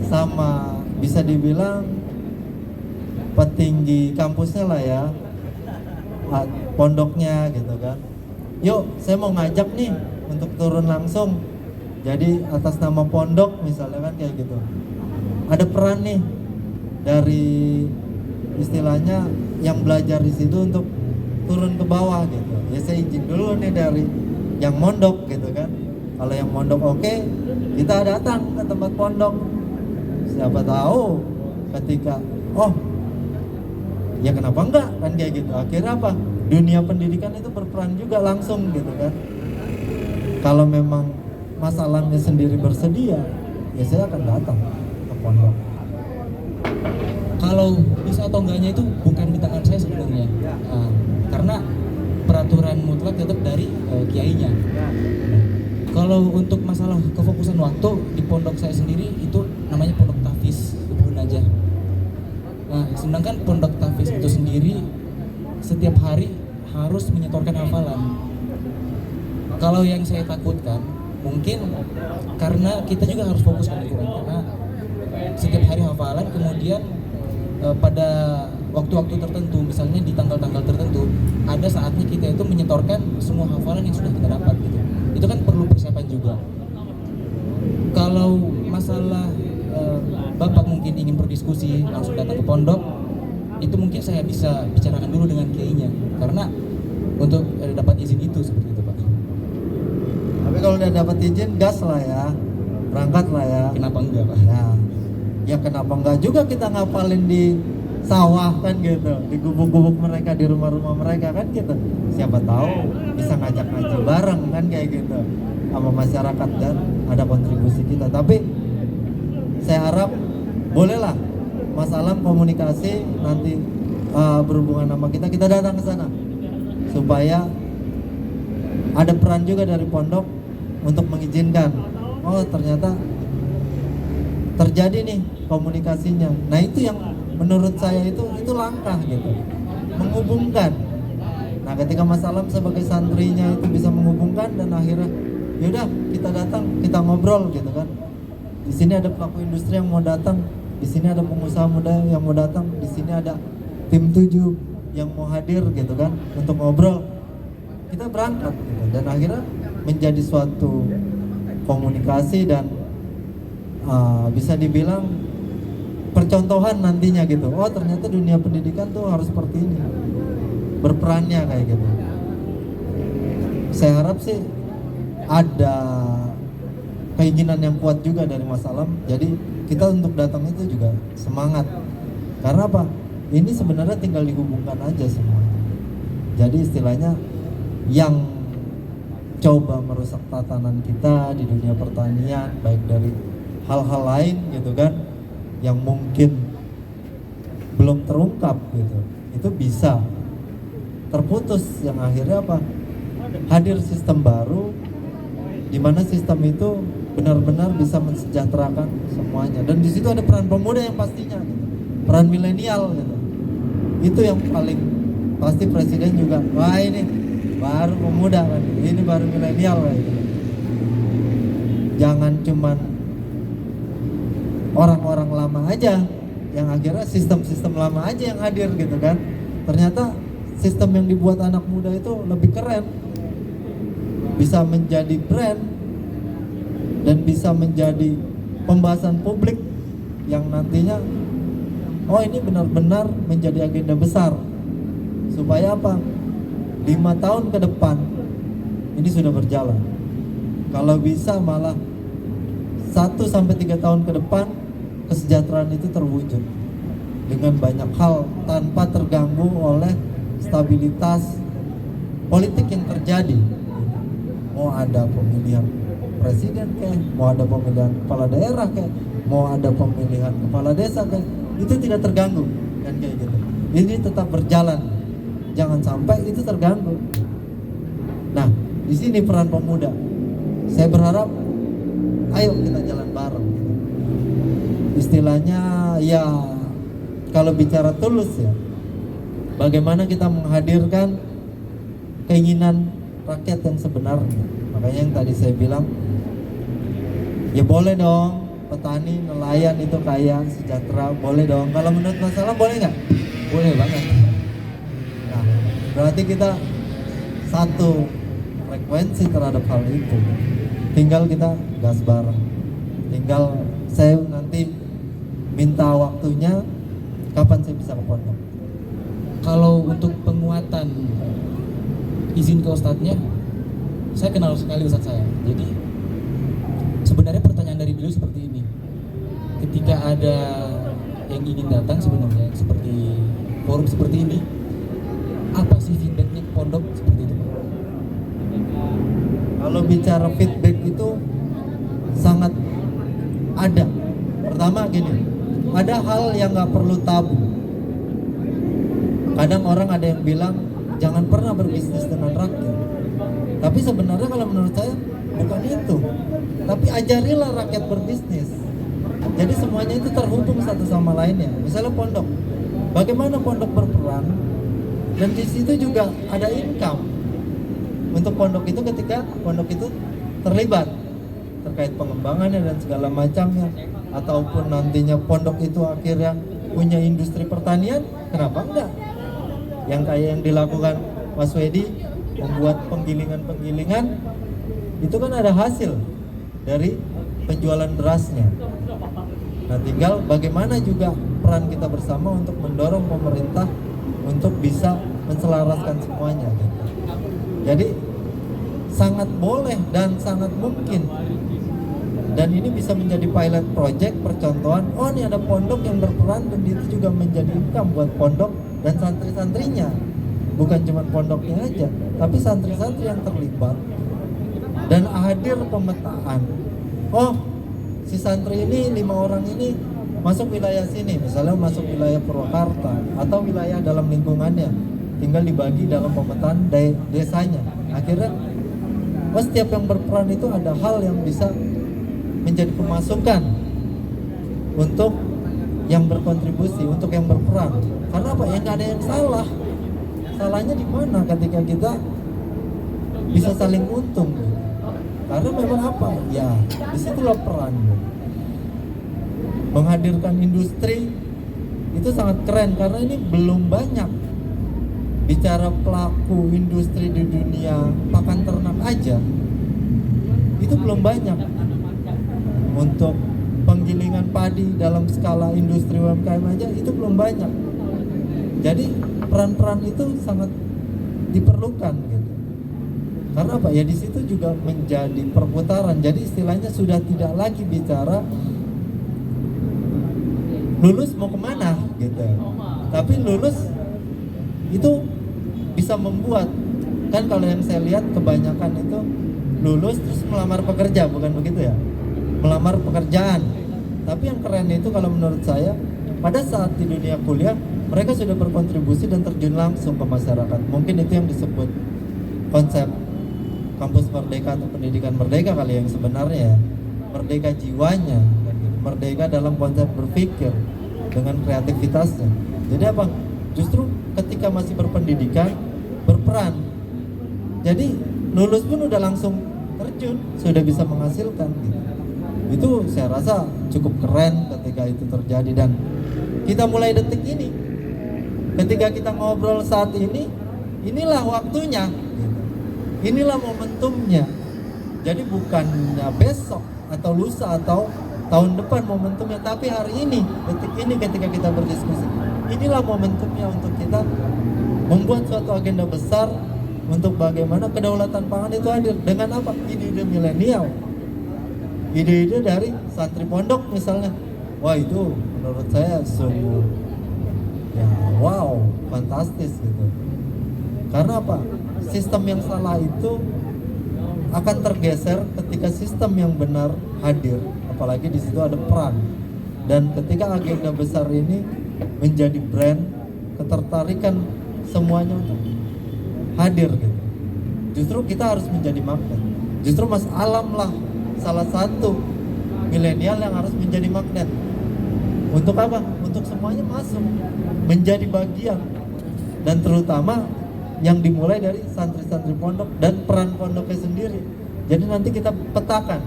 sama bisa dibilang petinggi kampusnya lah ya, pondoknya gitu kan. Yuk saya mau ngajak nih untuk turun langsung, jadi atas nama pondok misalnya kan kayak gitu. Ada peran nih dari istilahnya yang belajar di situ untuk turun ke bawah gitu. Ya saya izin dulu nih dari yang mondok gitu kan. Kalau yang mondok oke, kita datang ke tempat pondok. Siapa tahu ketika ya kenapa enggak kan kayak gitu. Akhirnya apa? Dunia pendidikan itu berperan juga langsung gitu kan. Kalau memang masalahnya sendiri bersedia, ya saya akan datang ke pondok. Kalau bisa atau enggaknya itu bukan di tangan saya sebenarnya. Karena peraturan mutlak tetap dari kiainya. Kalau untuk masalah kefokusan waktu di pondok saya sendiri itu namanya pondok tahfiz Ibnu Najah. Nah, sedangkan pondok tahfiz itu sendiri setiap hari harus menyetorkan hafalan. Kalau yang saya takutkan mungkin karena kita juga harus fokus ke Al-Quran, karena setiap hari hafalan, kemudian pada waktu-waktu tertentu, misalnya di tanggal-tanggal tertentu, ada saatnya kita itu menyetorkan semua hafalan yang sudah kita dapat gitu. Itu kan perlu persiapan juga. Kalau masalah Bapak mungkin ingin berdiskusi langsung datang ke pondok, itu mungkin saya bisa bicarakan dulu dengan kiainya, karena untuk dapat izin itu seperti itu Pak. Tapi kalau udah dapat izin, gas lah ya, berangkat lah ya. Kenapa enggak Pak? Ya kenapa enggak juga kita ngapalin di sawah kan gitu, di gubuk-gubuk mereka, di rumah-rumah mereka kan gitu. Siapa tahu bisa ngajak ngaji bareng kan kayak gitu. sama masyarakat dan ada kontribusi kita. Tapi saya harap bolehlah Mas Alam komunikasi nanti berhubungan sama kita datang ke sana supaya ada peran juga dari pondok untuk mengizinkan. Oh ternyata terjadi nih komunikasinya. Nah itu yang menurut saya itu langkah gitu, menghubungkan. Nah ketika Mas Alam sebagai santrinya itu bisa menghubungkan dan akhirnya yaudah kita datang, kita ngobrol gitu kan. Di sini ada pelaku industri yang mau datang, di sini ada pengusaha muda yang mau datang, di sini ada tim 7 yang mau hadir gitu kan untuk ngobrol. Kita berangkat gitu. Dan akhirnya menjadi suatu komunikasi dan bisa dibilang percontohan nantinya gitu. Oh ternyata dunia pendidikan tuh harus seperti ini, berperannya kayak gitu. Saya harap sih ada keinginan yang kuat juga dari Mas Alam. Jadi kita untuk datang itu juga semangat. Karena apa? Ini sebenarnya tinggal dihubungkan aja semuanya. Jadi istilahnya yang coba merusak tatanan kita di dunia pertanian, baik dari hal-hal lain gitu kan, yang mungkin belum terungkap gitu, itu bisa terputus. Yang akhirnya apa? Hadir sistem baru di mana sistem itu benar-benar bisa mensejahterakan semuanya. Dan di situ ada peran pemuda yang pastinya gitu. Peran milenial gitu. Itu yang paling pasti presiden juga, wah ini baru pemuda kan, ini baru milenial gitu. Jangan cuman orang-orang lama aja yang akhirnya sistem-sistem lama aja yang hadir gitu kan. Ternyata sistem yang dibuat anak muda itu lebih keren, bisa menjadi brand dan bisa menjadi pembahasan publik yang nantinya oh ini benar-benar menjadi agenda besar. Supaya apa? 5 tahun ke depan ini sudah berjalan. Kalau bisa malah 1-3 tahun ke depan kesejahteraan itu terwujud dengan banyak hal tanpa terganggu oleh stabilitas politik yang terjadi. Mau ada pemilihan presiden kayak, mau ada pemilihan kepala daerah kayak, mau ada pemilihan kepala desa kayak, itu tidak terganggu kan kayak gitu. Ini tetap berjalan, jangan sampai itu terganggu. Nah, di sini peran pemuda. Saya berharap, ayo kita jalan bareng. Istilahnya ya, kalau bicara tulus ya, bagaimana kita menghadirkan keinginan rakyat yang sebenarnya. Makanya yang tadi saya bilang, ya boleh dong petani, nelayan itu kaya, sejahtera, boleh dong. Kalau menurut Mas Alam boleh nggak? Boleh banget. Nah, berarti kita satu frekuensi terhadap hal itu. Tinggal kita gas bareng. Tinggal saya nanti minta waktunya kapan saya bisa ke pondok. Kalau untuk penguatan izin ke ustadznya, saya kenal sekali ustadz saya. Jadi sebenarnya pertanyaan dari beliau seperti ini. Ketika ada yang ingin datang sebenarnya seperti forum seperti ini, apa sih feedbacknya ke pondok seperti itu? Kalau bicara feedback itu sangat ada. Pertama gini, ada hal yang nggak perlu tabu. Kadang orang ada yang bilang jangan pernah berbisnis dengan rakyat. Tapi sebenarnya kalau menurut saya bukan itu. Tapi ajarilah rakyat berbisnis. Jadi semuanya itu terhubung satu sama lainnya. Misalnya pondok, bagaimana pondok berperan, dan di situ juga ada income untuk pondok itu ketika pondok itu terlibat terkait pengembangannya dan segala macamnya, ataupun nantinya pondok itu akhirnya punya industri pertanian, kenapa enggak? Yang kayak yang dilakukan Mas Wedi, membuat penggilingan-penggilingan, itu kan ada hasil dari penjualan berasnya. Nah, tinggal bagaimana juga peran kita bersama untuk mendorong pemerintah untuk bisa menselaraskan semuanya gitu. Jadi sangat boleh dan sangat mungkin, dan ini bisa menjadi pilot project, percontohan. Oh, ini ada pondok yang berperan dan itu juga menjadi income buat pondok dan santri-santrinya. Bukan cuma pondoknya aja, tapi santri-santri yang terlibat dan hadir pemetaan. Oh, si santri ini 5 orang ini masuk wilayah sini, misalnya masuk wilayah Purwakarta atau wilayah dalam lingkungannya, tinggal dibagi dalam pemetaan desanya. Akhirnya setiap yang berperan itu ada hal yang bisa menjadi pemasukan untuk yang berkontribusi, untuk yang berperan. Karena apa? Ya nggak ada yang salah. Salahnya di mana ketika kita bisa saling untung? Karena memang apa? Ya disitulah peran. Menghadirkan industri itu sangat keren karena ini belum banyak. Bicara pelaku industri di dunia pakan ternak aja itu belum banyak. Untuk penggilingan padi dalam skala industri UMKM aja itu belum banyak. Jadi peran-peran itu sangat diperlukan gitu. Karena apa? Ya di situ juga menjadi perputaran. Jadi istilahnya sudah tidak lagi bicara lulus mau kemana gitu. Tapi lulus itu bisa membuat, kan kalau yang saya lihat kebanyakan itu lulus terus melamar pekerja, bukan begitu ya? Melamar pekerjaan. Tapi yang keren itu kalau menurut saya pada saat di dunia kuliah mereka sudah berkontribusi dan terjun langsung ke masyarakat. Mungkin itu yang disebut konsep kampus merdeka atau pendidikan merdeka kali yang sebenarnya ya. Merdeka jiwanya, merdeka dalam konsep berpikir dengan kreativitasnya. Jadi apa? Justru ketika masih berpendidikan berperan. Jadi lulus pun udah langsung terjun, sudah bisa menghasilkan gitu. Itu saya rasa cukup keren ketika itu terjadi dan kita mulai detik ini. Ketika kita ngobrol saat ini, inilah waktunya. Inilah momentumnya. Jadi bukannya besok atau lusa atau tahun depan momentumnya, tapi hari ini, detik ini ketika kita berdiskusi. Inilah momentumnya untuk kita membuat suatu agenda besar untuk bagaimana kedaulatan pangan itu hadir dengan apa? Ide-ide milenial. Ide-ide dari santri pondok misalnya. Wah, itu menurut saya sungguh ya wow, fantastis gitu. Karena apa? Sistem yang salah itu akan tergeser ketika sistem yang benar hadir, apalagi di situ ada peran. Dan ketika agenda besar ini menjadi brand, ketertarikan semuanya untuk hadir gitu. Justru kita harus menjadi magnet. Justru Mas Alam lah salah satu milenial yang harus menjadi magnet. Untuk apa? Untuk semuanya masuk, menjadi bagian. Dan terutama yang dimulai dari santri-santri pondok dan peran pondoknya sendiri. Jadi nanti kita petakan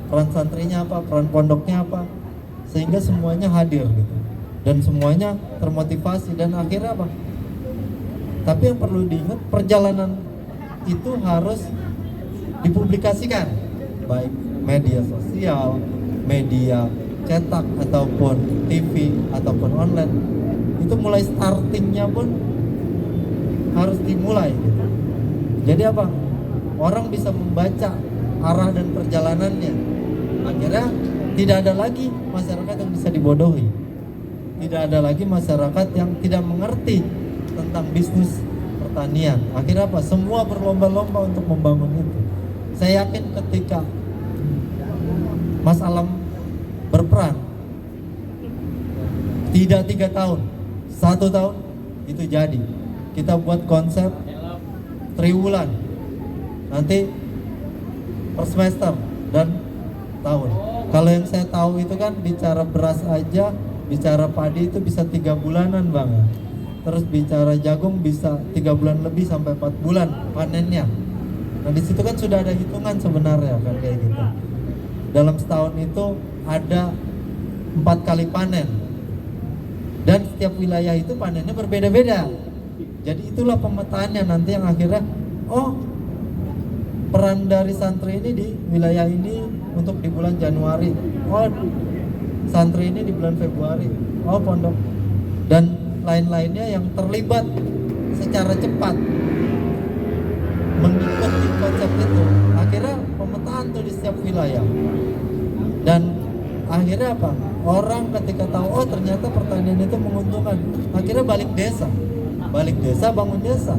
peran santrinya apa, peran pondoknya apa, sehingga semuanya hadir gitu. Dan semuanya termotivasi dan akhirnya apa? Tapi yang perlu diingat, perjalanan itu harus dipublikasikan, baik media sosial, media cetak ataupun TV ataupun online. Itu mulai startingnya pun harus dimulai gitu. Jadi apa? Orang bisa membaca arah dan perjalanannya. Akhirnya tidak ada lagi masyarakat yang bisa dibodohi. Tidak ada lagi masyarakat yang tidak mengerti tentang bisnis pertanian. Akhirnya apa? Semua berlomba-lomba untuk membangun itu. Saya yakin ketika Mas Alam berperan, tidak 3 tahun, 1 tahun itu jadi. Kita buat konsep triwulan, nanti per semester dan tahun. Kalau yang saya tahu itu kan bicara beras aja, bicara padi itu bisa 3 bulanan bang. Terus bicara jagung bisa 3 bulan lebih sampai 4 bulan panennya. Nah di situ kan sudah ada hitungan sebenarnya kan kayak gitu. Dalam setahun itu ada 4 kali panen. Dan setiap wilayah itu panennya berbeda-beda. Jadi itulah pemetaannya nanti yang akhirnya, oh peran dari santri ini di wilayah ini untuk di bulan Januari, oh santri ini di bulan Februari, oh pondok dan lain-lainnya yang terlibat secara cepat mengikuti konsep itu. Akhirnya pemetaan tuh di setiap wilayah. Dan akhirnya apa? Orang ketika tahu oh ternyata pertanian itu menguntungkan, akhirnya balik desa bangun desa.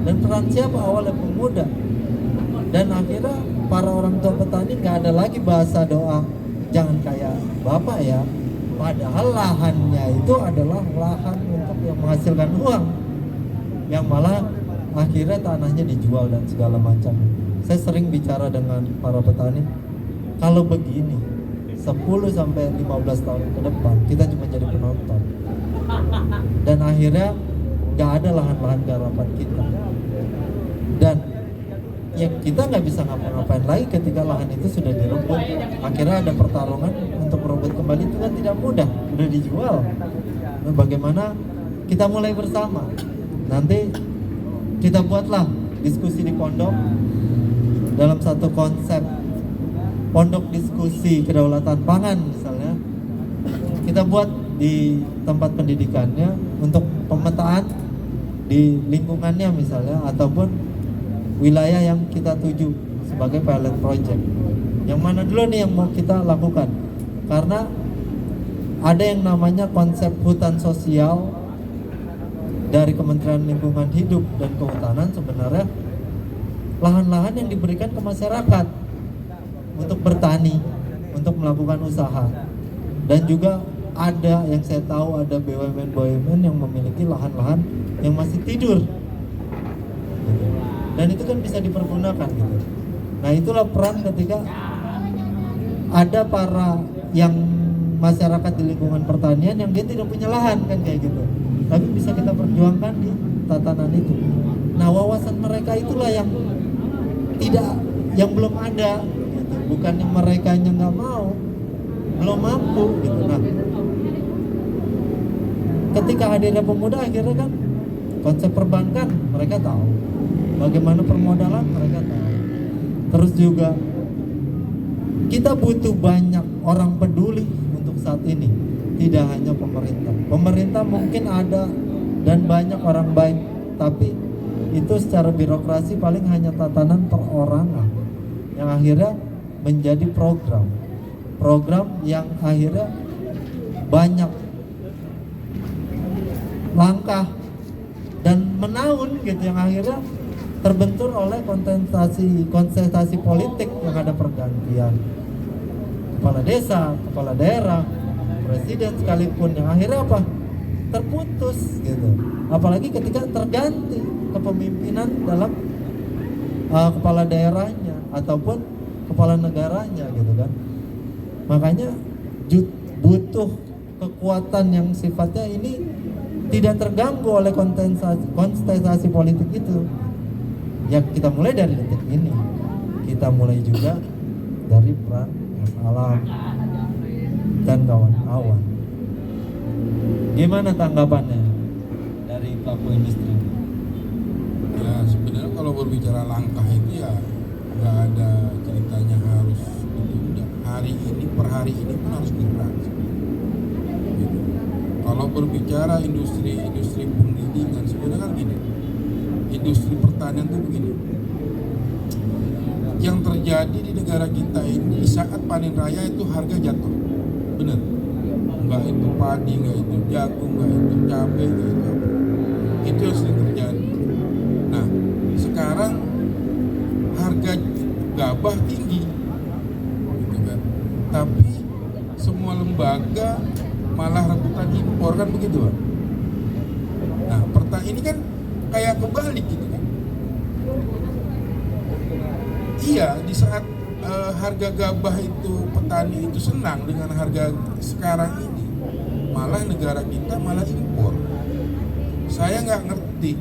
Dan peran siapa? Awalnya pemuda. Dan akhirnya para orang tua petani nggak ada lagi bahasa doa jangan kayak bapak ya, padahal lahannya itu adalah lahan untuk yang menghasilkan uang, yang malah akhirnya tanahnya dijual dan segala macam. Saya sering bicara dengan para petani, kalau begini 10 sampai 15 tahun ke depan kita cuma jadi penonton, dan akhirnya nggak ada lahan-lahan garapan kita, dan ya kita nggak bisa ngapa-ngapain lagi ketika lahan itu sudah direbut. Akhirnya ada pertarungan untuk merebut kembali, itu kan tidak mudah, udah dijual. Nah, bagaimana kita mulai bersama, nanti kita buatlah diskusi di pondok dalam satu konsep pondok diskusi kedaulatan pangan misalnya. Kita buat di tempat pendidikannya untuk pemetaan di lingkungannya misalnya, ataupun wilayah yang kita tuju sebagai pilot project. Yang mana dulu nih yang mau kita lakukan? Karena ada yang namanya konsep hutan sosial dari Kementerian Lingkungan Hidup dan Kehutanan. Sebenarnya lahan-lahan yang diberikan ke masyarakat untuk bertani, untuk melakukan usaha. Dan juga ada yang saya tahu ada BUMN yang memiliki lahan-lahan yang masih tidur, dan itu kan bisa dipergunakan gitu. Nah itulah peran ketika ada para yang masyarakat di lingkungan pertanian yang dia tidak punya lahan kan kayak gitu, tapi bisa kita perjuangkan di tatanan itu. Nah wawasan mereka itulah yang belum ada gitu. Bukannya mereka yang nggak mau, belum mampu gitu. Nah ketika hadirnya pemuda akhirnya kan konsep perbankan mereka tahu, bagaimana permodalan mereka tahu. Terus juga kita butuh banyak orang peduli untuk saat ini, tidak hanya pemerintah. Pemerintah mungkin ada dan banyak orang baik, tapi itu secara birokrasi paling hanya tatanan perorangan yang akhirnya menjadi program yang akhirnya banyak langkah dan menaun gitu, yang akhirnya terbentur oleh konsentrasi politik yang ada pergantian kepala desa, kepala daerah, presiden sekalipun, yang akhirnya apa? Terputus gitu. Apalagi ketika terganti kepemimpinan dalam kepala daerahnya ataupun kepala negaranya gitu kan. Makanya butuh kekuatan yang sifatnya ini tidak terganggu oleh kontestasi politik itu. Ya kita mulai dari detik ini, kita mulai juga dari peran Mas Alam dan kawan-kawan. Gimana tanggapannya dari pelaku industri? Ya sebenarnya kalau berbicara langkah itu ya nggak ada ceritanya harus ditunda. Hari ini per hari ini pun harus bergerak. Gitu. Kalau berbicara industri pendidikan sebenarnya kan gini. Industri pertanian itu begini, yang terjadi di negara kita ini saat panen raya itu harga jatuh, bener, nggak itu padi, nggak itu jagung, nggak itu cabai, nggak itu apa, itu yang sering terjadi. Nah sekarang harga gabah tinggi, gitu kan, tapi semua lembaga malah rebutan impor kan begitu kan. Nah ini kan kayak kebalik gitu kan. Iya, di saat harga gabah itu petani itu senang dengan harga sekarang ini, malah negara kita malah impor. Saya nggak ngerti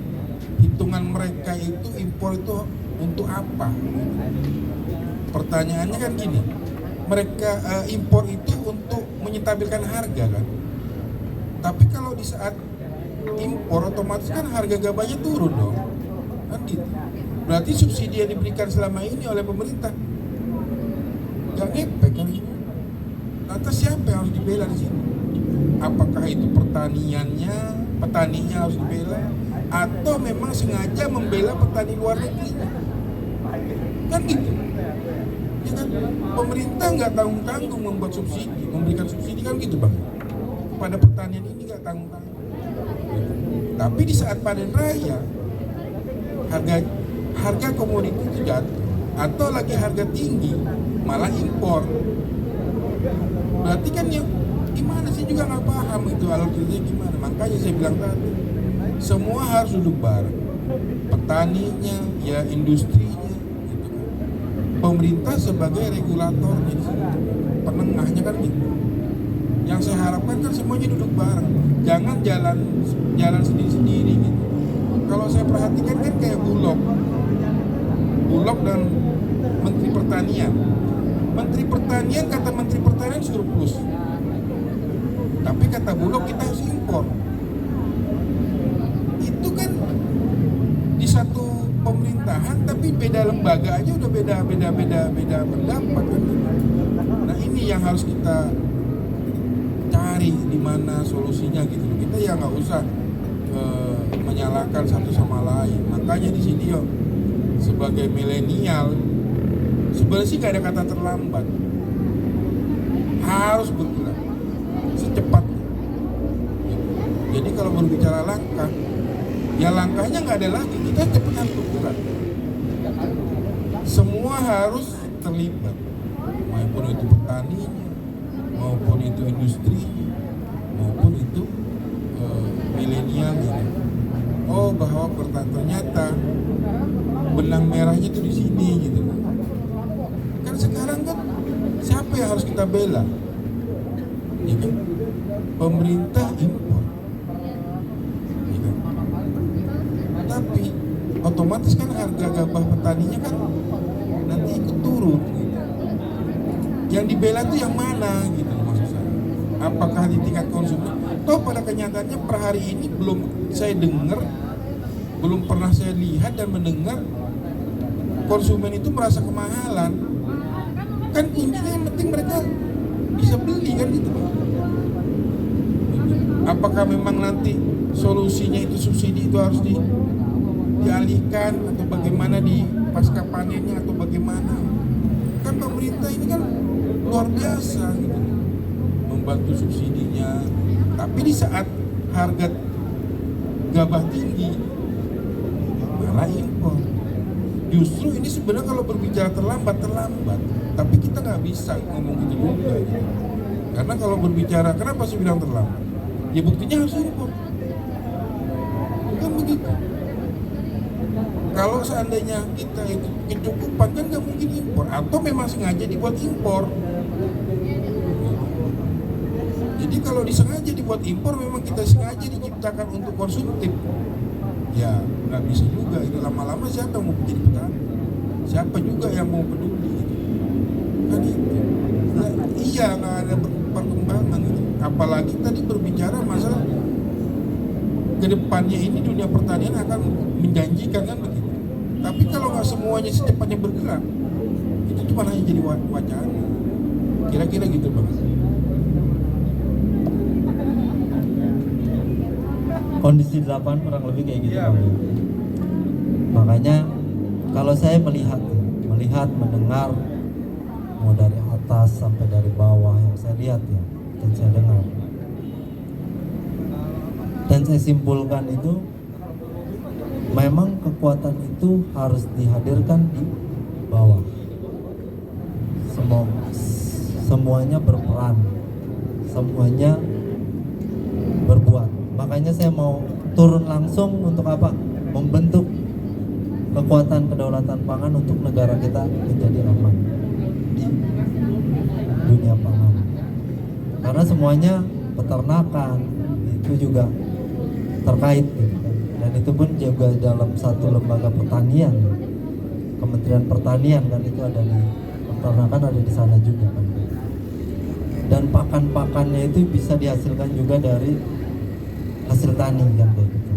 hitungan mereka itu impor itu untuk apa. Pertanyaannya kan gini, mereka impor itu untuk menyetabilkan harga kan. Tapi kalau di saat impor otomatis kan harga gabahnya turun dong, kan gitu. Berarti subsidi yang diberikan selama ini oleh pemerintah nggak ngepek kan? Lantas siapa yang harus dibela di sini? Apakah itu petaninya harus dibela, atau memang sengaja membela petani luar negeri? Kan gitu. Ya kan? Pemerintah nggak tanggung-tanggung membuat subsidi, memberikan subsidi kan gitu bang. Pada pertanian ini nggak tanggung-tanggung. Tapi di saat panen raya harga komoditi itu jatuh. atau lagi harga tinggi malah impor. Berarti kan yang gimana sih, juga nggak paham itu alurnya gimana. Makanya saya bilang tadi, semua harus duduk bareng, petaninya, ya industrinya, gitu kan. Pemerintah sebagai regulatornya, penengahnya kan gitu. Yang saya harapkan kan semuanya duduk bareng, jangan jalan sendiri-sendiri gitu. Kalau saya perhatikan kan kayak Bulog dan Menteri Pertanian. Menteri Pertanian, kata Menteri Pertanian surplus, tapi kata Bulog kita harus impor. Itu kan di satu pemerintahan, tapi beda lembaga aja udah beda pendapat kan. Nah ini yang harus kita cari di mana solusinya gitu. Kita ya nggak usah menyalahkan satu sama lain. Makanya di sini yo, sebagai milenial sebenarnya sih nggak ada kata terlambat, harus bergerak secepatnya. Jadi kalau berbicara langkah, ya langkahnya nggak ada lagi, kita cepat harus bergerak. Semua harus terlibat, maupun itu petani, maupun itu industri, maupun itu milenial gitu. Oh bahwa ternyata benang merahnya itu di sini gitu. Kan sekarang kan siapa yang harus kita bela? Ya kan? Pemerintah impor. Ya kan? Tapi otomatis kan harga gabah petaninya kan nanti ikut turun gitu. Yang dibela itu yang mana gitu maksud saya. Apakah di tingkat konsumen? Toh pada kenyataannya per hari ini belum saya dengar, belum pernah saya lihat dan mendengar konsumen itu merasa kemahalan. Kan kuncinya yang penting mereka bisa beli kan gitu. Apakah memang nanti solusinya itu subsidi itu harus dialihkan atau bagaimana di pasca panennya atau bagaimana? Kan pemerintah ini kan luar biasa gitu, membantu subsidinya. Tapi di saat harga gabah tinggi malah impor. Justru ini sebenarnya kalau berbicara terlambat, tapi kita nggak bisa ngomong gitu juga gitu. Karena kalau berbicara, kenapa sih bilang terlambat? Ya buktinya harus impor, kan begitu. Kalau seandainya kita itu kecukupan kan nggak mungkin impor, atau memang sengaja dibuat impor. Jadi kalau disengaja dibuat impor, memang kita sengaja diciptakan untuk konsumtif. Ya nggak bisa juga, ini lama-lama siapa yang mau menjadi petani? Siapa juga yang mau peduli gitu. Kan itu. Nah, iya nggak ada perkembangan gitu. Apalagi tadi berbicara masalah kedepannya ini dunia pertanian akan menjanjikan kan begitu. Tapi kalau nggak semuanya secepatnya bergerak, itu cuma hanya jadi wacana. Kira-kira gitu Bang. Kondisi 8 kurang lebih kayak gitu. Makanya kalau saya melihat, mendengar, mau dari atas sampai dari bawah yang saya lihat ya, dan saya dengar, dan saya simpulkan itu memang kekuatan itu harus dihadirkan di bawah. Semuanya berperan, semuanya berbuat. Makanya saya mau turun langsung untuk apa? Membentuk kekuatan kedaulatan pangan untuk negara kita menjadi aman di dunia pangan. Karena semuanya peternakan itu juga terkait gitu kan. Dan itu pun juga dalam satu lembaga pertanian, Kementerian Pertanian kan, itu ada di peternakan, ada di sana juga kan. Dan pakan-pakannya itu bisa dihasilkan juga dari hasil tani kan kayak gitu.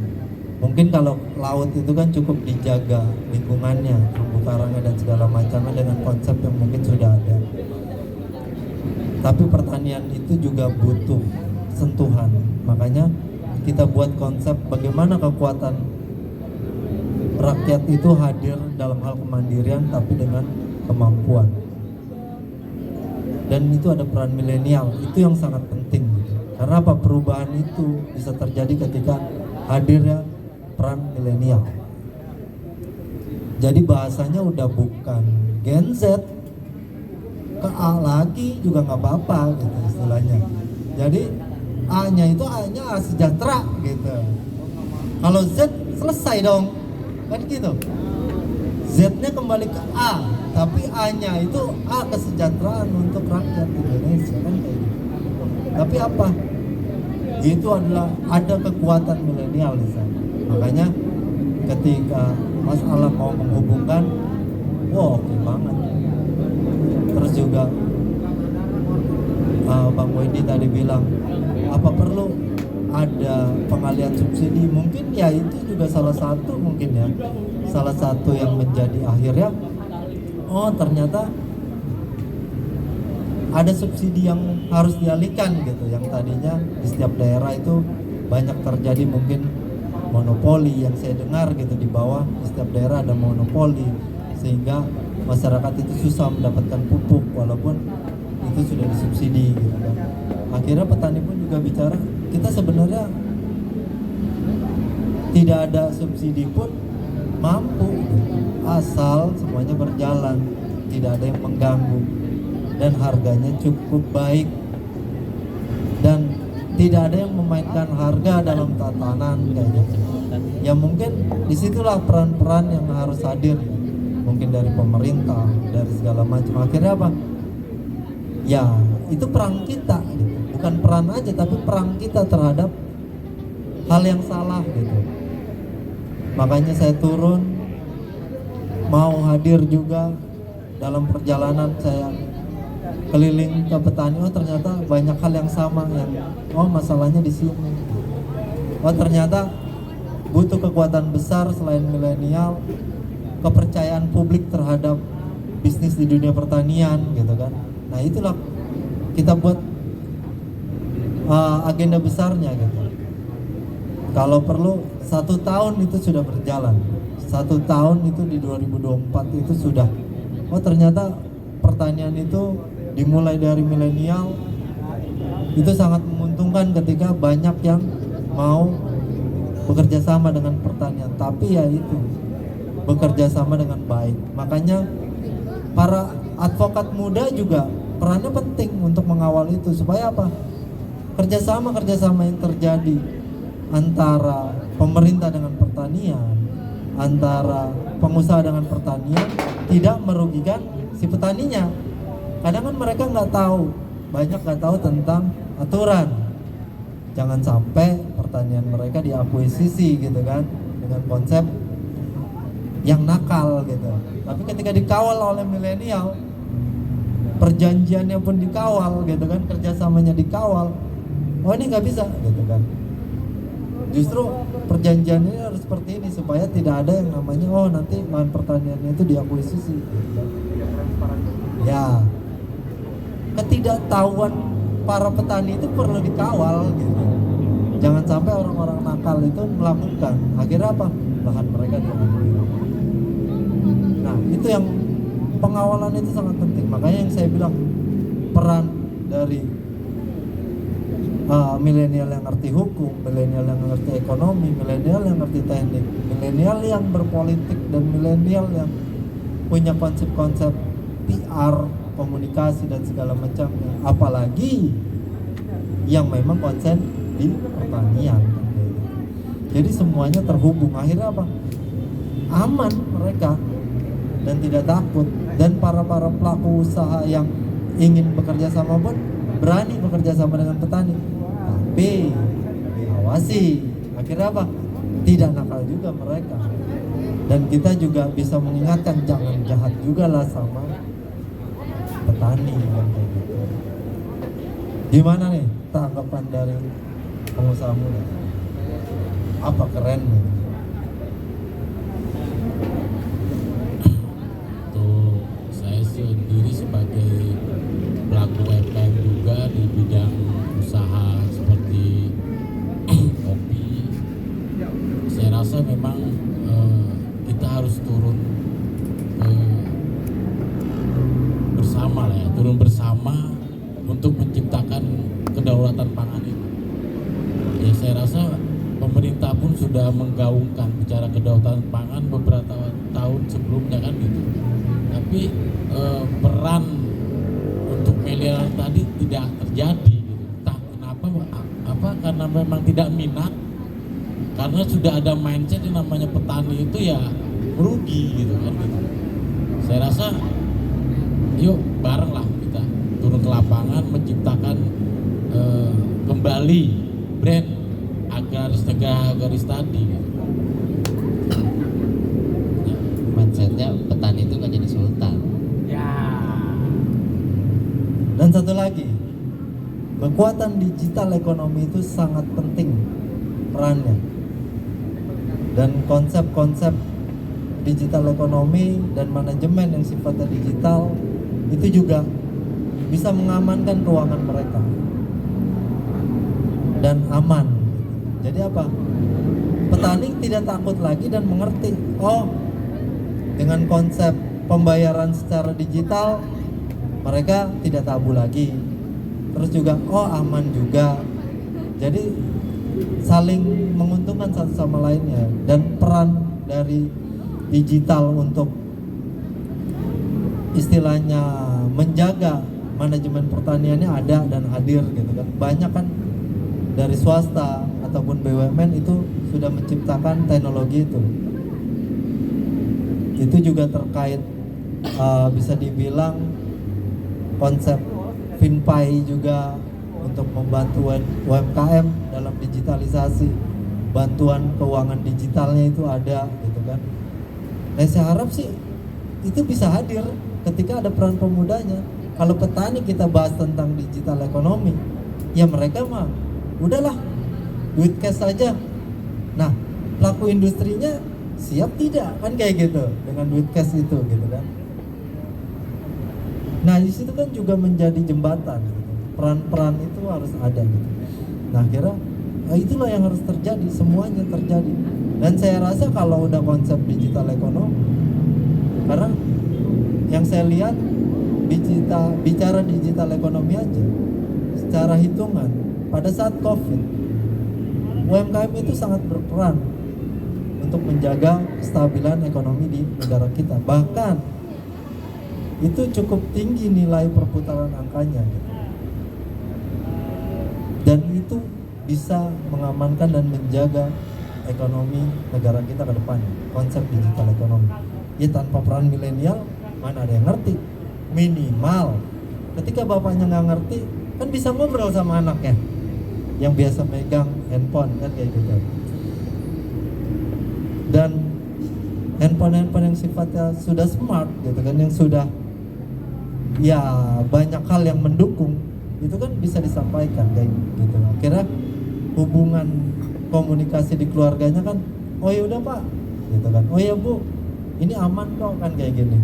Mungkin kalau laut itu kan cukup dijaga lingkungannya, terumbu karangnya dan segala macamnya dengan konsep yang mungkin sudah ada. Tapi pertanian itu juga butuh sentuhan. Makanya kita buat konsep bagaimana kekuatan rakyat itu hadir dalam hal kemandirian tapi dengan kemampuan. Dan itu ada peran milenial, itu yang sangat penting gitu. Karena apa? Perubahan itu bisa terjadi ketika hadirnya peran milenial. Jadi bahasanya udah bukan Gen Z ke A lagi juga nggak apa-apa gitu istilahnya. Jadi A-nya itu A-nya A sejahtera gitu. Kalau Z selesai dong, kan gitu. Z-nya kembali ke A, tapi A-nya itu A kesejahteraan untuk rakyat Indonesia kan kayak gitu. Tapi apa? Itu adalah ada kekuatan milenial di sana. Makanya ketika Mas Alam mau menghubungkan, wah oke banget. Terus juga Bang Wendy tadi bilang, apa perlu ada pengalihan subsidi? Mungkin ya itu juga salah satu mungkin ya, salah satu yang menjadi akhirnya, oh ternyata ada subsidi yang harus dialihkan gitu, yang tadinya di setiap daerah itu banyak terjadi mungkin monopoli yang saya dengar gitu, di bawah di setiap daerah ada monopoli sehingga masyarakat itu susah mendapatkan pupuk walaupun itu sudah disubsidi gitu kan. Akhirnya petani pun juga bicara, kita sebenarnya tidak ada subsidi pun mampu asal semuanya berjalan, tidak ada yang mengganggu dan harganya cukup baik dan tidak ada yang memainkan harga dalam tatanan kayak gitu. Ya mungkin disitulah peran-peran yang harus hadir, mungkin dari pemerintah, dari segala macam. Akhirnya apa? Ya itu perang kita gitu. Bukan peran aja tapi perang kita terhadap hal yang salah gitu. Makanya saya turun mau hadir juga dalam perjalanan saya keliling ke petani. Oh ternyata banyak hal yang sama, yang oh masalahnya di sini. Oh ternyata butuh kekuatan besar selain milenial, kepercayaan publik terhadap bisnis di dunia pertanian gitu kan. Nah itulah kita buat agenda besarnya gitu. Kalau perlu 1 tahun itu sudah berjalan, 1 tahun itu di 2024 itu sudah, oh ternyata pertanian itu dimulai dari milenial itu sangat menguntungkan ketika banyak yang mau bekerja sama dengan pertanian, tapi ya itu bekerja sama dengan baik. Makanya para advokat muda juga perannya penting untuk mengawal itu supaya apa? Kerjasama yang terjadi antara pemerintah dengan pertanian, antara pengusaha dengan pertanian tidak merugikan si petaninya. Kadang kan mereka nggak tahu, banyak nggak tahu tentang aturan. Jangan sampai pertanian mereka diakuisisi gitu kan dengan konsep yang nakal gitu. Tapi ketika dikawal oleh milenial, perjanjiannya pun dikawal gitu kan, kerjasamanya dikawal. Oh ini nggak bisa gitu kan. Justru perjanjian ini harus seperti ini supaya tidak ada yang namanya oh nanti lahan pertaniannya itu diakuisisi. Gitu kan. Ya, ketidaktahuan para petani itu perlu dikawal gitu. Jangan sampai orang-orang nakal itu melakukan, akhirnya apa? Lahan mereka diambil. Nah itu yang pengawalan itu sangat penting. Makanya yang saya bilang peran dari milenial yang ngerti hukum, milenial yang ngerti ekonomi, milenial yang ngerti teknik, milenial yang berpolitik, dan milenial yang punya konsep-konsep PR, komunikasi dan segala macamnya. Apalagi yang memang konsen di pertanian. Jadi semuanya terhubung. Akhirnya apa? Aman mereka dan tidak takut. Dan para pelaku usaha yang ingin bekerja sama pun berani bekerja sama dengan petani. Tapi diawasi. Akhirnya apa? Tidak nakal juga mereka. Dan kita juga bisa mengingatkan jangan jahat juga lah sama petani kan kayak gitu. Gimana nih tanggapan dari pengusaha muda? Apa keren nih? Untuk saya sendiri sebagai pelaku UMKM juga di bidang usaha seperti kopi, saya rasa memang kita harus turun bersama lah ya, turun bersama untuk menciptakan kedaulatan pangan itu. Ya saya rasa pemerintah pun sudah menggaungkan bicara kedaulatan pangan beberapa tahun sebelumnya kan gitu. Tapi tapi peran untuk milenial tadi tidak terjadi gitu. Entah kenapa, apa karena memang tidak minat, karena sudah ada mindset yang namanya petani itu ya merugi gitu kan gitu. Saya rasa yuk bareng lah kita turun ke lapangan menciptakan kembali brand agraris tadi gitu. Mindsetnya petani itu nggak jadi sultan. Ya. Dan satu lagi, kekuatan digital ekonomi itu sangat penting perannya. Dan konsep-konsep digital ekonomi dan manajemen yang sifatnya digital itu juga bisa mengamankan keuangan mereka dan aman. Jadi apa? Petani tidak takut lagi dan mengerti, oh dengan konsep pembayaran secara digital mereka tidak tabu lagi. Terus juga oh aman juga. Jadi saling menguntungkan satu sama lainnya. Dan peran dari digital untuk istilahnya menjaga manajemen pertaniannya ada dan hadir gitu kan. Banyak kan dari swasta ataupun BUMN itu sudah menciptakan teknologi itu. Itu juga terkait bisa dibilang konsep FinPay juga untuk membantu UMKM dalam digitalisasi, bantuan keuangan digitalnya itu ada gitu kan. Nah saya harap sih itu bisa hadir ketika ada peran pemudanya. Kalau petani kita bahas tentang digital ekonomi, ya mereka mah udahlah duit cash saja. Nah pelaku industrinya siap tidak kan kayak gitu dengan duit cash itu gitu kan. Nah di situ kan juga menjadi jembatan gitu. Peran-peran itu harus ada gitu. Nah akhirnya itulah yang harus terjadi, semuanya terjadi. Dan saya rasa kalau udah konsep digital ekonomi, karena yang saya lihat bicara digital ekonomi aja secara hitungan pada saat COVID UMKM itu sangat berperan untuk menjaga kestabilan ekonomi di negara kita. Bahkan itu cukup tinggi nilai perputaran angkanya gitu. Dan itu bisa mengamankan dan menjaga ekonomi negara kita ke depan. Konsep digital ekonomi ya tanpa peran milenial mana ada yang ngerti. Minimal ketika bapaknya nggak ngerti kan bisa ngobrol sama anaknya yang biasa megang handphone kan kayak gitu. Dan handphone yang sifatnya sudah smart gitu kan, yang sudah ya banyak hal yang mendukung, itu kan bisa disampaikan kayak gitu. Akhirnya hubungan komunikasi di keluarganya kan, oh ya udah Pak gitu kan, oh ya Bu ini aman kok kan kayak gini,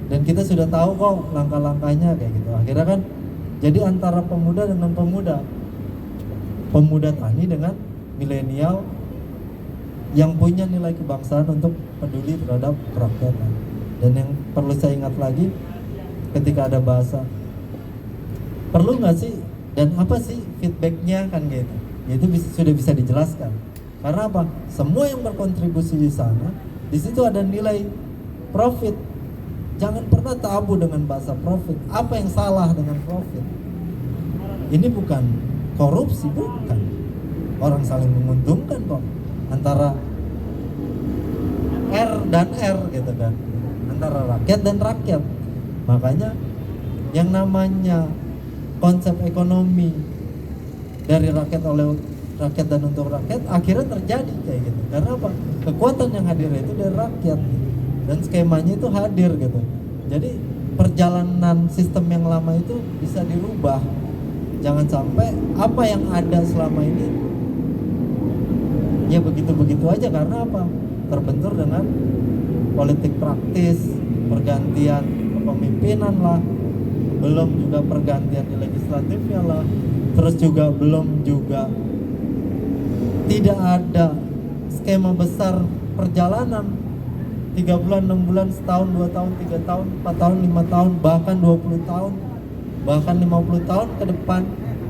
dan kita sudah tahu kok langkah-langkahnya kayak gitu. Akhirnya kan jadi antara pemuda dengan pemuda tani dengan milenial yang punya nilai kebangsaan untuk peduli terhadap kerakyatan. Dan yang perlu saya ingat lagi ketika ada bahasa, perlu nggak sih dan apa sih feedbacknya kan gitu, itu sudah bisa dijelaskan. Karena apa? Semua yang berkontribusi di sana, di situ ada nilai profit. Jangan pernah tabu dengan bahasa profit. Apa yang salah dengan profit? Ini bukan korupsi, bukan. Orang saling menguntungkan kok, antara R dan R gitu kan, antara rakyat dan rakyat. Makanya yang namanya konsep ekonomi dari rakyat oleh rakyat dan untuk rakyat akhirnya terjadi kayak gitu. Karena apa? Kekuatan yang hadir itu dari rakyat dan skemanya itu hadir gitu. Jadi perjalanan sistem yang lama itu bisa dirubah. Jangan sampai apa yang ada selama ini ya begitu-begitu aja. Karena apa? Terbentur dengan politik praktis, pergantian kepemimpinan lah, belum juga pergantian di legislatifnya lah, terus juga belum juga tidak ada skema besar perjalanan 3 bulan, 6 bulan, setahun, 2 tahun, 3 tahun, 4 tahun, 5 tahun, bahkan 20 tahun, bahkan 50 tahun ke depan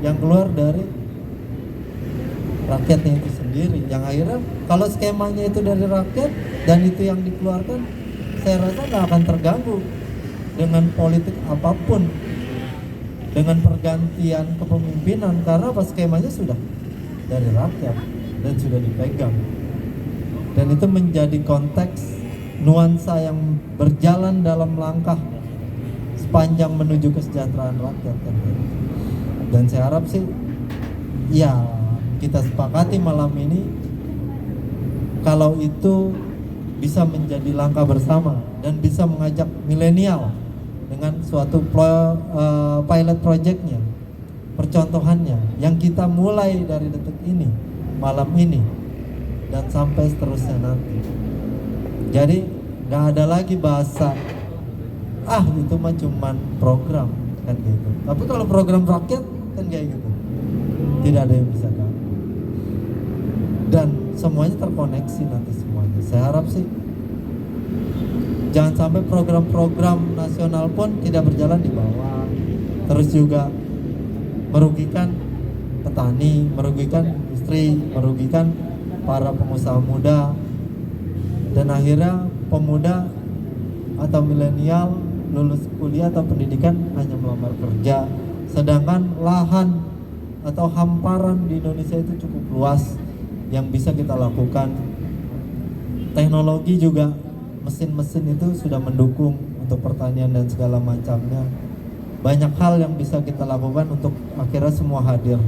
yang keluar dari rakyatnya itu sendiri. Yang akhirnya kalau skemanya itu dari rakyat dan itu yang dikeluarkan, saya rasa nggak akan terganggu dengan politik apapun, dengan pergantian kepemimpinan, karena apa, skemanya sudah dari rakyat dan sudah dipegang. Dan itu menjadi konteks nuansa yang berjalan dalam langkah sepanjang menuju kesejahteraan rakyat kan. Dan saya harap sih ya kita sepakati malam ini kalau itu bisa menjadi langkah bersama dan bisa mengajak milenial dengan suatu pilot projectnya, percontohannya yang kita mulai dari detik ini, malam ini, dan sampai seterusnya nanti. Jadi nggak ada lagi bahasa itu mah cuman program kan gitu. Tapi kalau program rakyat kan kayak gitu, tidak ada yang bisa ganggu. Dan semuanya terkoneksi nanti semuanya. Saya harap sih jangan sampai program-program nasional pun tidak berjalan di bawah, terus juga merugikan petani, merugikan industri, merugikan para pengusaha muda, dan akhirnya pemuda atau milenial lulus kuliah atau pendidikan hanya melamar kerja, sedangkan lahan atau hamparan di Indonesia itu cukup luas yang bisa kita lakukan. Teknologi juga, mesin-mesin itu sudah mendukung untuk pertanian dan segala macamnya. Banyak hal yang bisa kita lakukan untuk akhirnya semua hadir.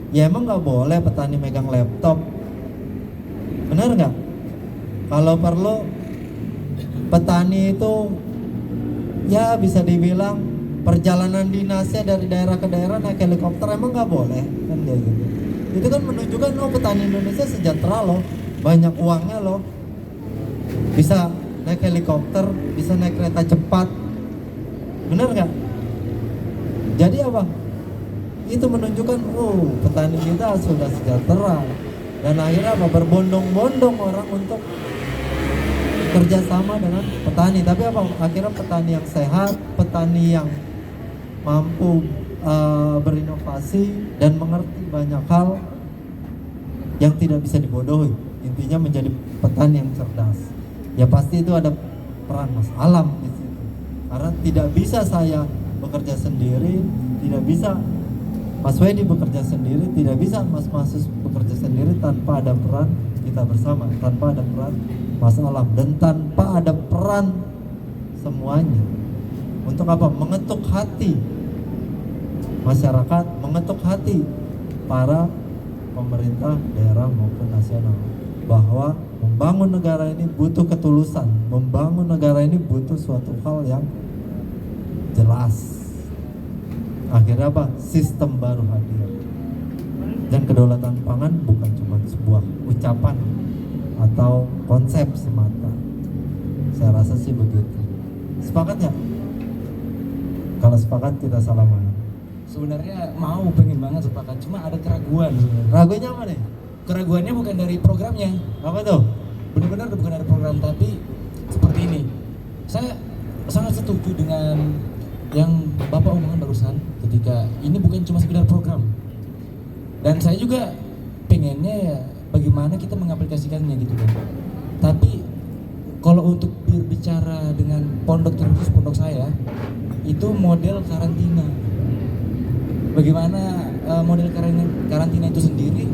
Ya emang nggak boleh petani megang laptop, benar nggak? Kalau perlu petani itu ya bisa dibilang perjalanan dinasnya dari daerah ke daerah naik helikopter, emang nggak boleh kan kayak gitu. Itu kan menunjukkan petani Indonesia sejahtera loh, banyak uangnya loh, bisa naik helikopter, bisa naik kereta cepat, benar nggak? Jadi apa? Itu menunjukkan petani kita sudah sejahtera, dan akhirnya apa, berbondong-bondong orang untuk kerjasama dengan petani. Tapi apa, akhirnya petani yang sehat, petani yang mampu berinovasi dan mengerti banyak hal yang tidak bisa dibodohi. Intinya menjadi petani yang cerdas. Ya pasti itu ada peran Mas Alam di situ. Karena tidak bisa saya bekerja sendiri, tidak bisa Mas Wedi bekerja sendiri, tidak bisa Mas Masus bekerja sendiri tanpa ada peran kita bersama, tanpa ada peran Mas Alam, dan tanpa ada peran semuanya. Untuk apa? Mengetuk hati masyarakat, mengetuk hati para pemerintah daerah maupun nasional, bahwa membangun negara ini butuh ketulusan, membangun negara ini butuh suatu hal yang jelas. Akhirnya apa? Sistem baru hadir. Dan kedaulatan pangan bukan cuma sebuah ucapan atau konsep semata. Saya rasa sih begitu. Sepakat ya? Kalau sepakat kita salaman. Sebenarnya pengen banget sepakat, cuma ada keraguan sebenarnya. Ragunya apa nih? Keraguannya bukan dari programnya. Apa tuh? Benar-benar bukan dari program, tapi seperti ini. Saya sangat setuju dengan yang Bapak omongkan barusan, ketika ini bukan cuma sekedar program. Dan saya juga pengennya ya bagaimana kita mengaplikasikannya gitu kan. Tapi kalau untuk berbicara dengan pondok, terkhusus pondok saya, itu model karantina. Bagaimana model karantina itu sendiri,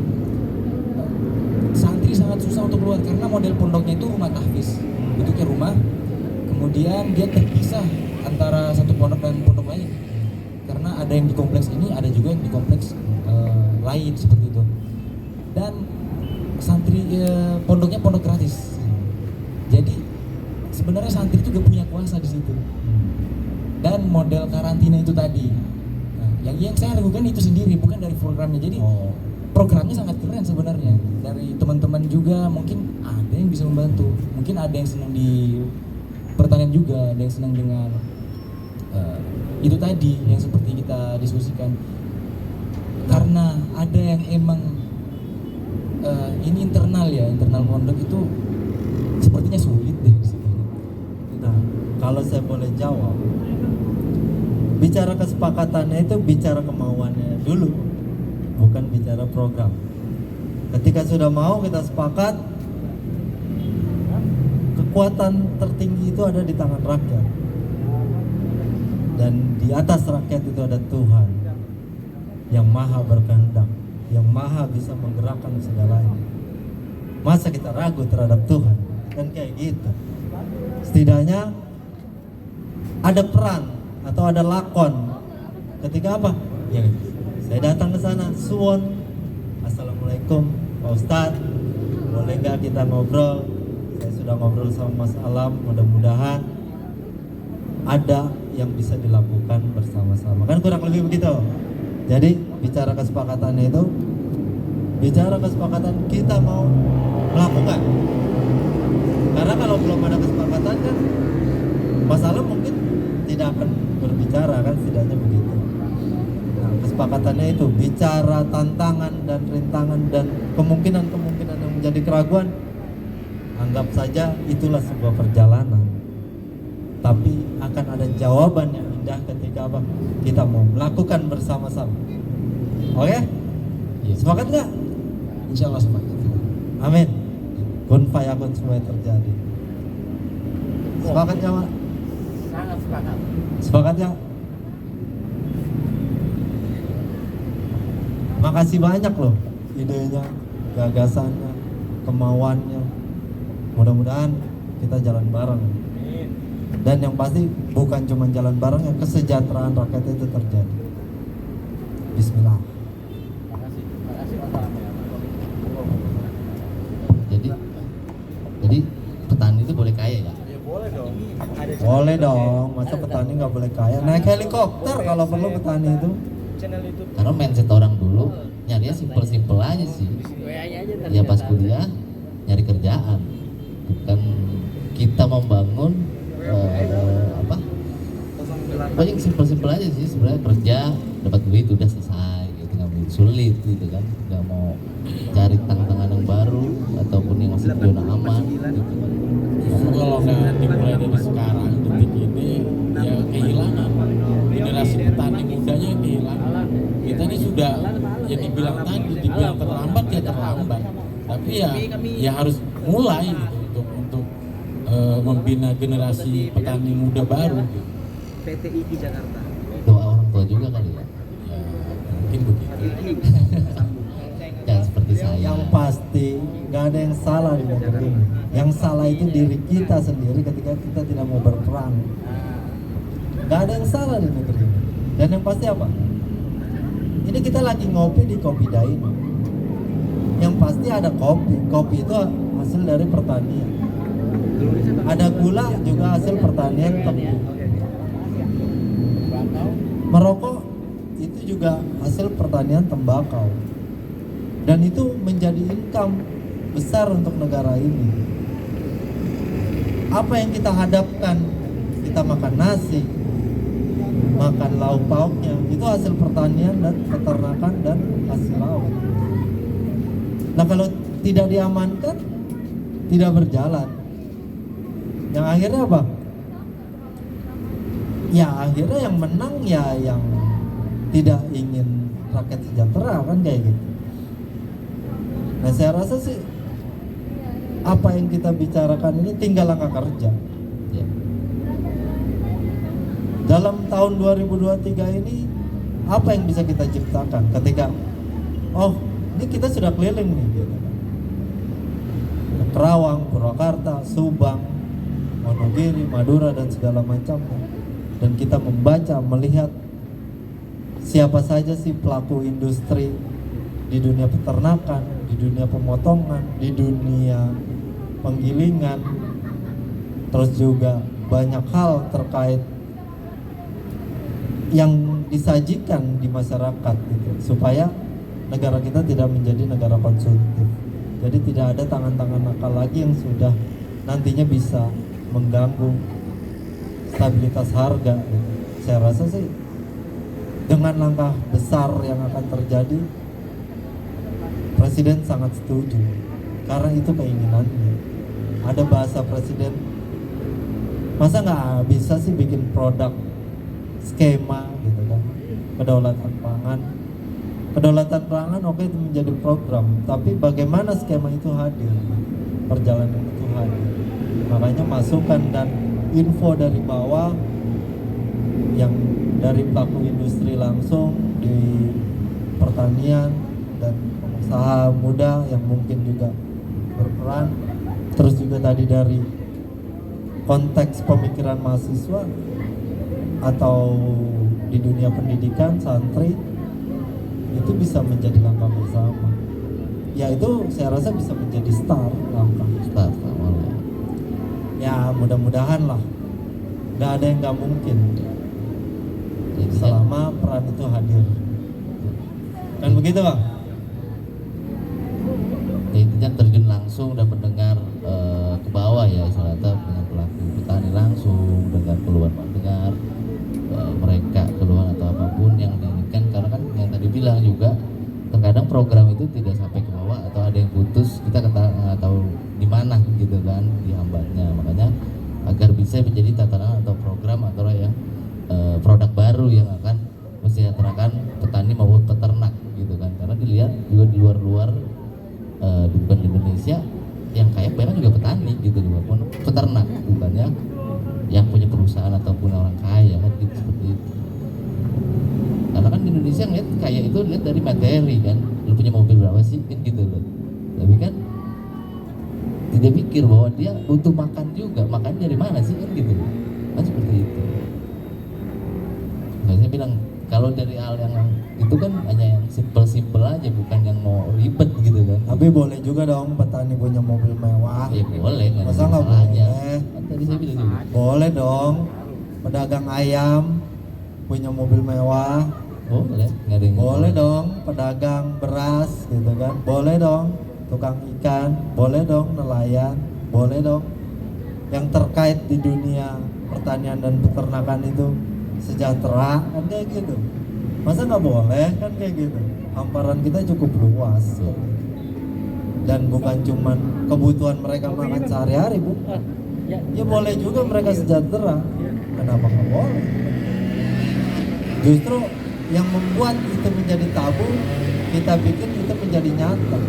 santri sangat susah untuk keluar karena model pondoknya itu rumah tahfiz, bentuknya rumah, kemudian dia terpisah antara satu pondok dan pondok lain, karena ada yang di kompleks ini, ada juga yang di kompleks lain seperti itu. Dan santri pondoknya pondok gratis, jadi sebenarnya santri itu gak punya kuasa di situ. Dan model karantina itu tadi, yang saya lakukan itu sendiri, bukan dari programnya. Jadi programnya sangat keren sebenarnya. Dari teman-teman juga mungkin ada yang bisa membantu. Mungkin ada yang senang di pertanian juga, ada yang senang dengan itu tadi yang seperti kita diskusikan. Karena ada yang emang ini internal pondok itu sepertinya sulit deh di situ. Nah, kalau saya boleh jawab, bicara kesepakatannya itu bicara kemauannya dulu, bukan bicara program. Ketika sudah mau kita sepakat, kekuatan tertinggi itu ada di tangan rakyat. Dan di atas rakyat itu ada Tuhan yang maha berkehendak, yang maha bisa menggerakkan segalanya. Masa kita ragu terhadap Tuhan? Kan kayak gitu. Setidaknya ada peran atau ada lakon ketika apa? Ya, saya datang ke sana, suwon, assalamualaikum Pak Ustadz, boleh nggak kita ngobrol? Saya sudah ngobrol sama Mas Alam, mudah-mudahan ada yang bisa dilakukan bersama-sama. Kan kurang lebih begitu. Jadi bicara kesepakatannya itu, bicara kesepakatan kita mau melakukan. Karena kalau belum ada kesepakatan kan Mas Alam mungkin tidak akan berbicara, kan setidaknya begitu. Nah, kesepakatannya itu bicara tantangan dan rintangan dan kemungkinan-kemungkinan yang menjadi keraguan. Anggap saja itulah sebuah perjalanan. Tapi akan ada jawaban yang indah ketika apa? Kita mau melakukan bersama-sama. Oke? Iya. Sepakat nggak? Insya Allah sepakat. Amin. Kun fayakun semuanya terjadi. Sepakat ya, Mak? Sangat sepakat. Sepakat ya? Makasih banyak loh idenya, gagasannya, kemauannya. Mudah-mudahan kita jalan bareng. Dan yang pasti bukan cuma jalan bareng, yang kesejahteraan rakyat itu terjadi. Bismillah. Makasih Pak. Jadi petani itu boleh kaya ya? Ya boleh dong. Boleh dong, masa petani nggak boleh kaya? Naik helikopter kalau perlu petani itu. Channel YouTube. Karena mindset orang dulu nyarinya simpel-simpel aja sih. WA-nya aja Ya pas kuliah nyari kerjaan, bukan kita membangun paling simpel-simpel aja sih sebenarnya. Kerja dapat duit udah selesai gitu, nggak begitu sulit gitu kan, nggak mau cari tantangan yang baru ataupun yang masih zona aman gitu kan. Justru kalau nggak dimulai dari sekarang detik ini ya kehilangan generasi petani mudanya, kehilangan. Kita ini sudah ya dibilang terlambat ya terlambat, tapi ya harus mulai gitu untuk membina generasi petani muda baru gitu. PT IKI Jakarta. Doa orang tua juga kali ya, Ya mungkin begitu. jangan seperti saya. Yang pasti nggak ada yang salah di negeri ini. Yang salah itu diri kita sendiri ketika kita tidak mau berperang. Nggak ada yang salah di negeri ini. Dan yang pasti apa? Ini kita lagi ngopi di Kopi Dain. Yang pasti ada kopi. Kopi itu hasil dari pertanian. Ada gula juga hasil pertanian tebu. Merokok itu juga hasil pertanian tembakau. Dan itu menjadi income besar untuk negara ini. Apa yang kita hadapkan, kita makan nasi, makan lauk pauknya, itu hasil pertanian dan peternakan dan hasil laut. Nah kalau tidak diamankan, tidak berjalan. Yang akhirnya apa? Ya akhirnya yang menang ya yang tidak ingin rakyat sejahtera, kan kayak gitu. Nah saya rasa sih apa yang kita bicarakan ini tinggal langkah kerja. Ya. Dalam tahun 2023 ini apa yang bisa kita ciptakan ketika ini kita sudah keliling nih gitu kan. Kerawang, Purwakarta, Subang, Wonogiri, Madura dan segala macamnya. Dan kita membaca, melihat siapa saja sih pelaku industri di dunia peternakan, di dunia pemotongan, di dunia penggilingan, terus juga banyak hal terkait yang disajikan di masyarakat gitu, supaya negara kita tidak menjadi negara konsumtif. Jadi tidak ada tangan-tangan nakal lagi yang sudah nantinya bisa mengganggu stabilitas harga gitu. Saya rasa sih dengan langkah besar yang akan terjadi, Presiden sangat setuju karena itu keinginannya. Ada bahasa Presiden, masa nggak bisa sih bikin produk skema gitu kan, kedaulatan pangan oke itu menjadi program, tapi bagaimana skema itu hadir, perjalanan itu hadir. Makanya masukan dan info dari bawah yang dari pelaku industri langsung di pertanian dan pengusaha muda yang mungkin juga berperan, terus juga tadi dari konteks pemikiran mahasiswa atau di dunia pendidikan santri, itu bisa menjadi langkah bersama. Ya itu saya rasa bisa menjadi start langkah. Start awal ya. Ya mudah-mudahan lah. Nggak ada yang nggak mungkin Intinya, selama peran itu hadir. Kan begitu Bang? intinya terjun langsung dan mendengar ke bawah ya, istilahnya dengan pelaku petani langsung, dengar mereka keluhan atau apapun yang diinginkan, karena kan yang tadi bilang juga terkadang program itu tidak sampai ke bawah atau ada yang putus, kita nggak tahu di mana gitu kan dihambatnya. Makanya agar bisa menjadi tatanan atau program atau yang produk baru yang akan mensejahterakan petani maupun peternak gitu kan, karena dilihat juga di luar bukan di Indonesia yang kaya banyak juga petani gitu, maupun peternak, bukannya yang punya perusahaan ataupun orang kaya kan gitu, seperti itu. Karena kan di Indonesia ngeliat kaya itu lihat dari materi kan, lu punya mobil berapa sih kan gitu loh, tapi kan tidak pikir bahwa dia butuh makan juga, makan dari mana sih kan gitu loh, kan seperti itu. Nah, saya bilang kalau dari hal yang itu kan hanya yang simple aja, bukan yang mau ribet gitu kan. Tapi boleh juga dong petani punya mobil mewah. Ya boleh, nggak ada Masa nggak masalahnya. boleh? Kan tadi saya bilang juga. Boleh dong. Pedagang ayam punya mobil mewah. Boleh, nggak ada yang Boleh dong. Pedagang beras gitu kan. Boleh dong. Tukang ikan. Boleh dong. Nelayan. Boleh dong. Yang terkait di dunia pertanian dan peternakan itu sejahtera kan kayak gitu. Masa nggak boleh kan kayak gitu. Hamparan kita cukup luas. Dan bukan cuman kebutuhan mereka makan sehari-hari, bukan. Ya boleh juga mereka sejahtera. Kenapa nggak boleh? Justru yang membuat itu menjadi tabu, kita bikin itu menjadi nyata.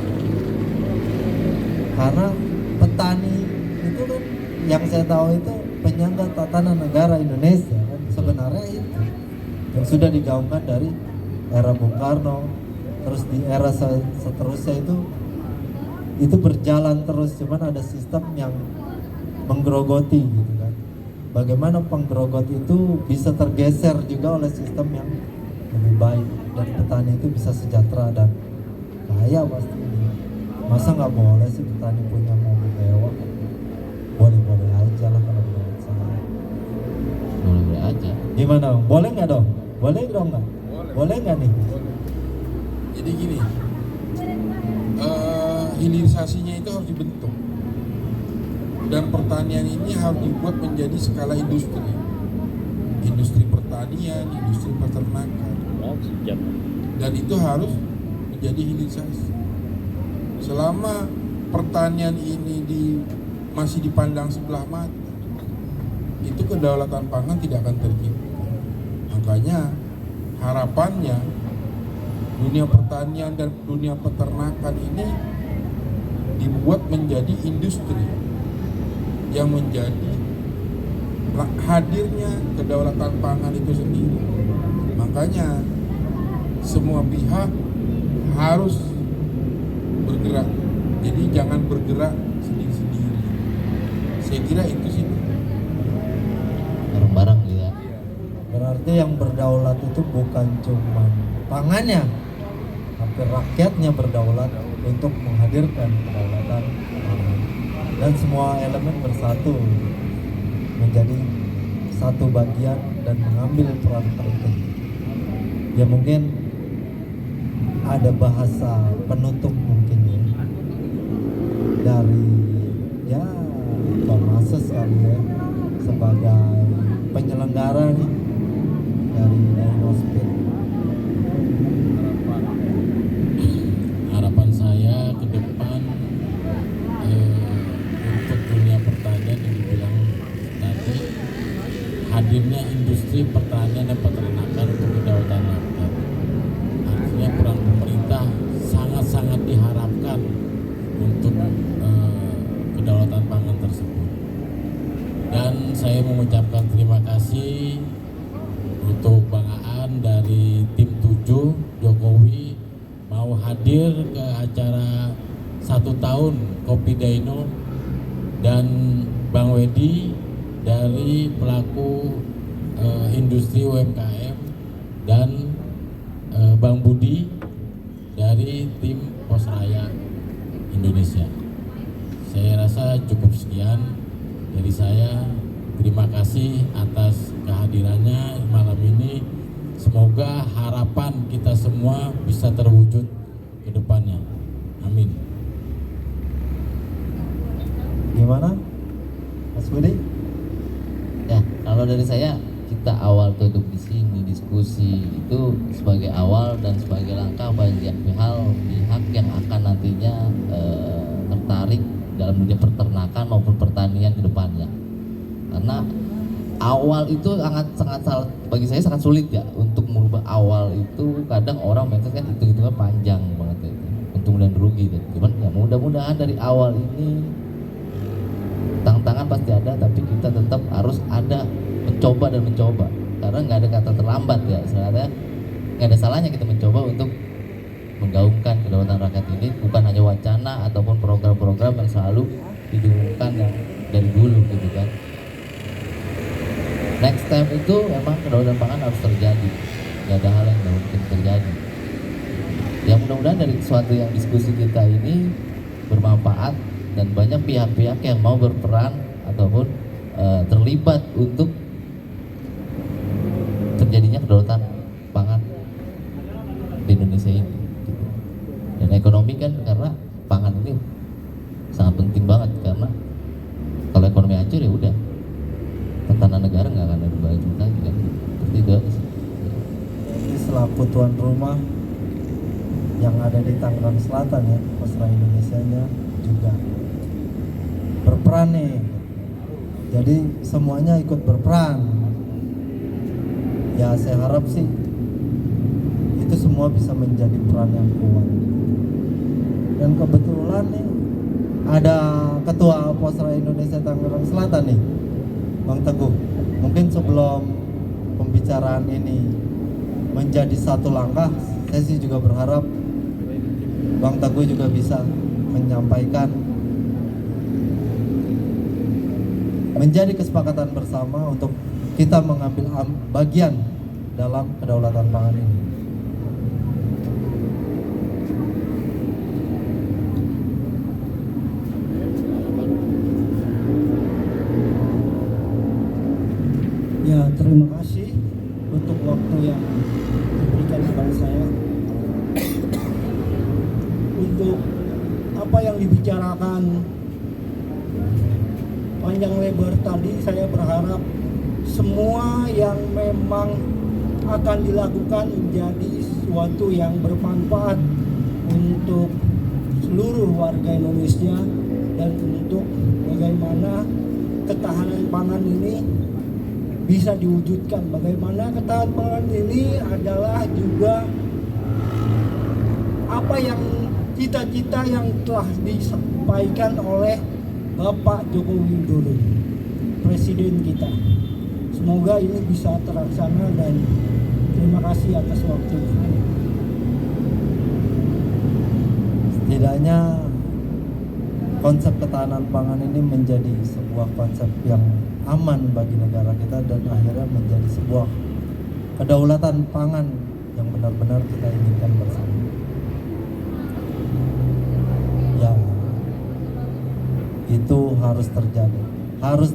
Karena petani itu kan yang saya tahu itu penyangga tatanan negara Indonesia kan, sebenarnya itu yang sudah digaungkan dari era Bung Karno, terus di era seterusnya itu berjalan terus, cuman ada sistem yang menggerogoti gitu kan. Bagaimana penggerogot itu bisa tergeser juga oleh sistem yang lebih baik, dan petani itu bisa sejahtera dan kaya pasti. Masa nggak boleh sih petani punya mobil mewah? Boleh-boleh aja lah kalau menurut saya. boleh aja. Gimana dong? Boleh nggak dong? Boleh dong nggak? Boleh nggak nih? Jadi gini, hilirisasinya itu harus dibentuk, dan pertanian ini harus dibuat menjadi skala industri pertanian, industri peternakan, dan itu harus menjadi hilirisasi. Selama pertanian ini masih dipandang sebelah mata, itu kedaulatan pangan tidak akan tercipta. Makanya harapannya dunia pertanian dan dunia peternakan ini dibuat menjadi industri yang menjadi hadirnya kedaulatan pangan itu sendiri. Makanya semua pihak harus bergerak. Jadi jangan bergerak sendiri-sendiri. Saya kira itu sih. Bareng-bareng gitu ya. Berarti yang berdaulat itu bukan cuma pangannya, tapi rakyatnya berdaulat untuk menghadirkan kedaulatan pangan. Dan semua elemen bersatu menjadi satu bagian dan mengambil peran penting. Ya mungkin ada bahasa penutup mungkin ya dari ya Pak Mases kali ya, sebagai penyelenggara nih dari Dinospit. Harapan saya ke depan untuk dunia pertanian yang dibilang tadi, hadirnya industri pertanian dan peternakan untuk kedaulatan rakyat. Artinya peran pemerintah sangat-sangat diharapkan untuk kedaulatan pangan tersebut. Dan saya mengucapkan terima kasih hadir ke acara 1 tahun Kopi Daino, dan Bang Wedi dari pelaku industri UMKM, dan Bang Budi dari tim Pos Raya Indonesia. Saya rasa cukup sekian dari saya. Terima kasih atas kehadirannya malam ini. Semoga harapan kita semua bisa terwujud ke depannya. Amin. Gimana, Mas Budi? Ya, kalau dari saya, kita awal duduk di sini diskusi itu sebagai awal dan sebagai langkah banyak pihak yang akan nantinya tertarik dalam dunia peternakan maupun pertanian ke depannya. Karena awal itu sangat bagi saya sangat sulit ya untuk merubah awal itu. Kadang orang mindset kan hitung-hitungan panjang banget itu, untung dan rugi gitu. Cuman ya mudah-mudahan dari awal ini tantangan pasti ada, tapi kita tetap harus ada mencoba, karena nggak ada kata terlambat ya. Sebenarnya nggak ada salahnya kita mencoba untuk menggaungkan kedaulatan rakyat ini, bukan hanya wacana ataupun program-program yang selalu didengungkan yang dari dulu gitu kan. Next time itu memang kedaulatan pangan harus terjadi, nggak ada hal yang nggak mungkin terjadi. Ya mudah-mudahan dari suatu yang diskusi kita ini bermanfaat dan banyak pihak-pihak yang mau berperan ataupun terlibat untuk terjadinya kedaulatan pangan di Indonesia ini gitu. Dan ekonomi kan, karena pangan ini sangat penting banget, karena kalau ekonomi hancur ya udah tatanan negara nggak akan ada berlanjut lagi kan. Seperti itu aja sih. Jadi selaku tuan rumah yang ada di Tangerang Selatan ya, Pos Raya Indonesia-nya juga berperan nih. Jadi semuanya ikut berperan. Ya saya harap sih itu semua bisa menjadi peran yang kuat. Dan kebetulan nih ada Ketua Pos Raya Indonesia Tangerang Selatan nih, Bang Teguh. Mungkin sebelum pembicaraan ini menjadi satu langkah, saya sih juga berharap Bang Teguh juga bisa menyampaikan menjadi kesepakatan bersama untuk kita mengambil bagian dalam kedaulatan pangan ini. Ya, terima kasih untuk waktu yang diberikan kepada saya untuk apa yang dibicarakan panjang lebar tadi. Saya berharap semua yang memang akan dilakukan menjadi sesuatu yang bermanfaat untuk seluruh warga Indonesia, dan untuk bagaimana ketahanan pangan ini bisa diwujudkan. Bagaimana ketahanan pangan ini adalah juga apa yang cita-cita yang telah disampaikan oleh Bapak Joko Widodo, Presiden kita. Semoga ini bisa terlaksana, dan terima kasih atas waktunya. Setidaknya konsep ketahanan pangan ini menjadi sebuah konsep yang aman bagi negara kita, dan akhirnya menjadi sebuah kedaulatan pangan yang benar-benar kita inginkan bersama. Ya, itu harus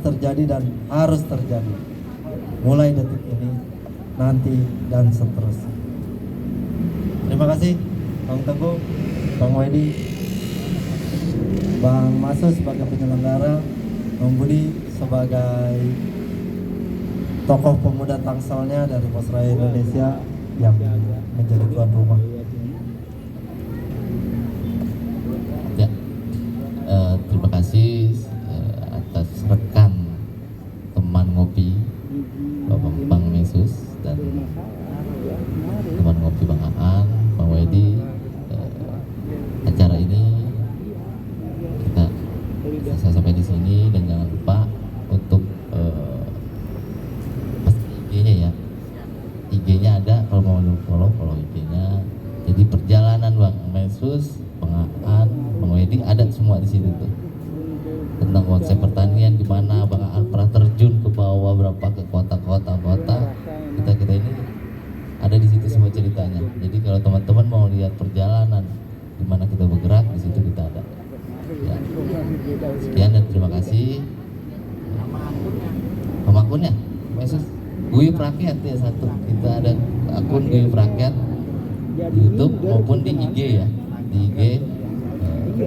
terjadi dan harus terjadi mulai detik ini, nanti, dan seterusnya. Terima kasih Bang Teguh, Bang Wedi, Bang Masus sebagai penyelenggara, Bang Budi sebagai tokoh pemuda Tangsalnya dari Pos Raya Indonesia yang menjadi tuan rumah. Ya, terima kasih atas rekan teman ngopi Bapak Bang Mesus dan teman ngopi Bang Aan, Bang Wedi. Acara ini saya sampai di sini, dan jangan lupa untuk IG-nya ya. IG-nya ada, kalau mau follow IG-nya. Jadi perjalanan Bang Mesus di situ tuh tentang konsep pertanian, gimana Bang Aan pernah terjun ke bawah berapa ke kota kita ini ada di situ semua ceritanya. Jadi kalau teman-teman mau lihat perjalanan gimana kita bergerak, di situ kita ada. Ya. Sekian dan terima kasih. Nama akunnya, Yesus Guyup Rakyat ya satu. Kita ada akun Guyup Rakyat di YouTube maupun di IG ya, di IG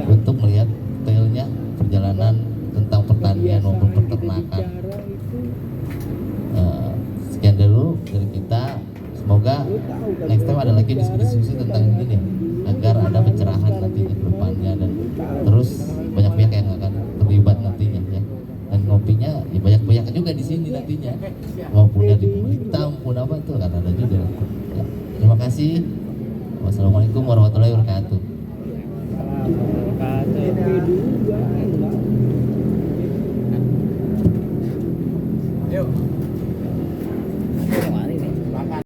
untuk melihat detailnya perjalanan tentang pertanian maupun peternakan. Sekian dulu dari kita. Semoga next time ada lagi diskusi tentang ini nih, agar ada pencerahan nantinya ke depannya dan terus banyak pihak yang akan terlibat nantinya ya. Dan ngopinya ya banyak juga di sini nantinya, maupun dari pemerintah maupun apa itu akan ada juga. Ya. Terima kasih. Wassalamualaikum warahmatullahi wabarakatuh.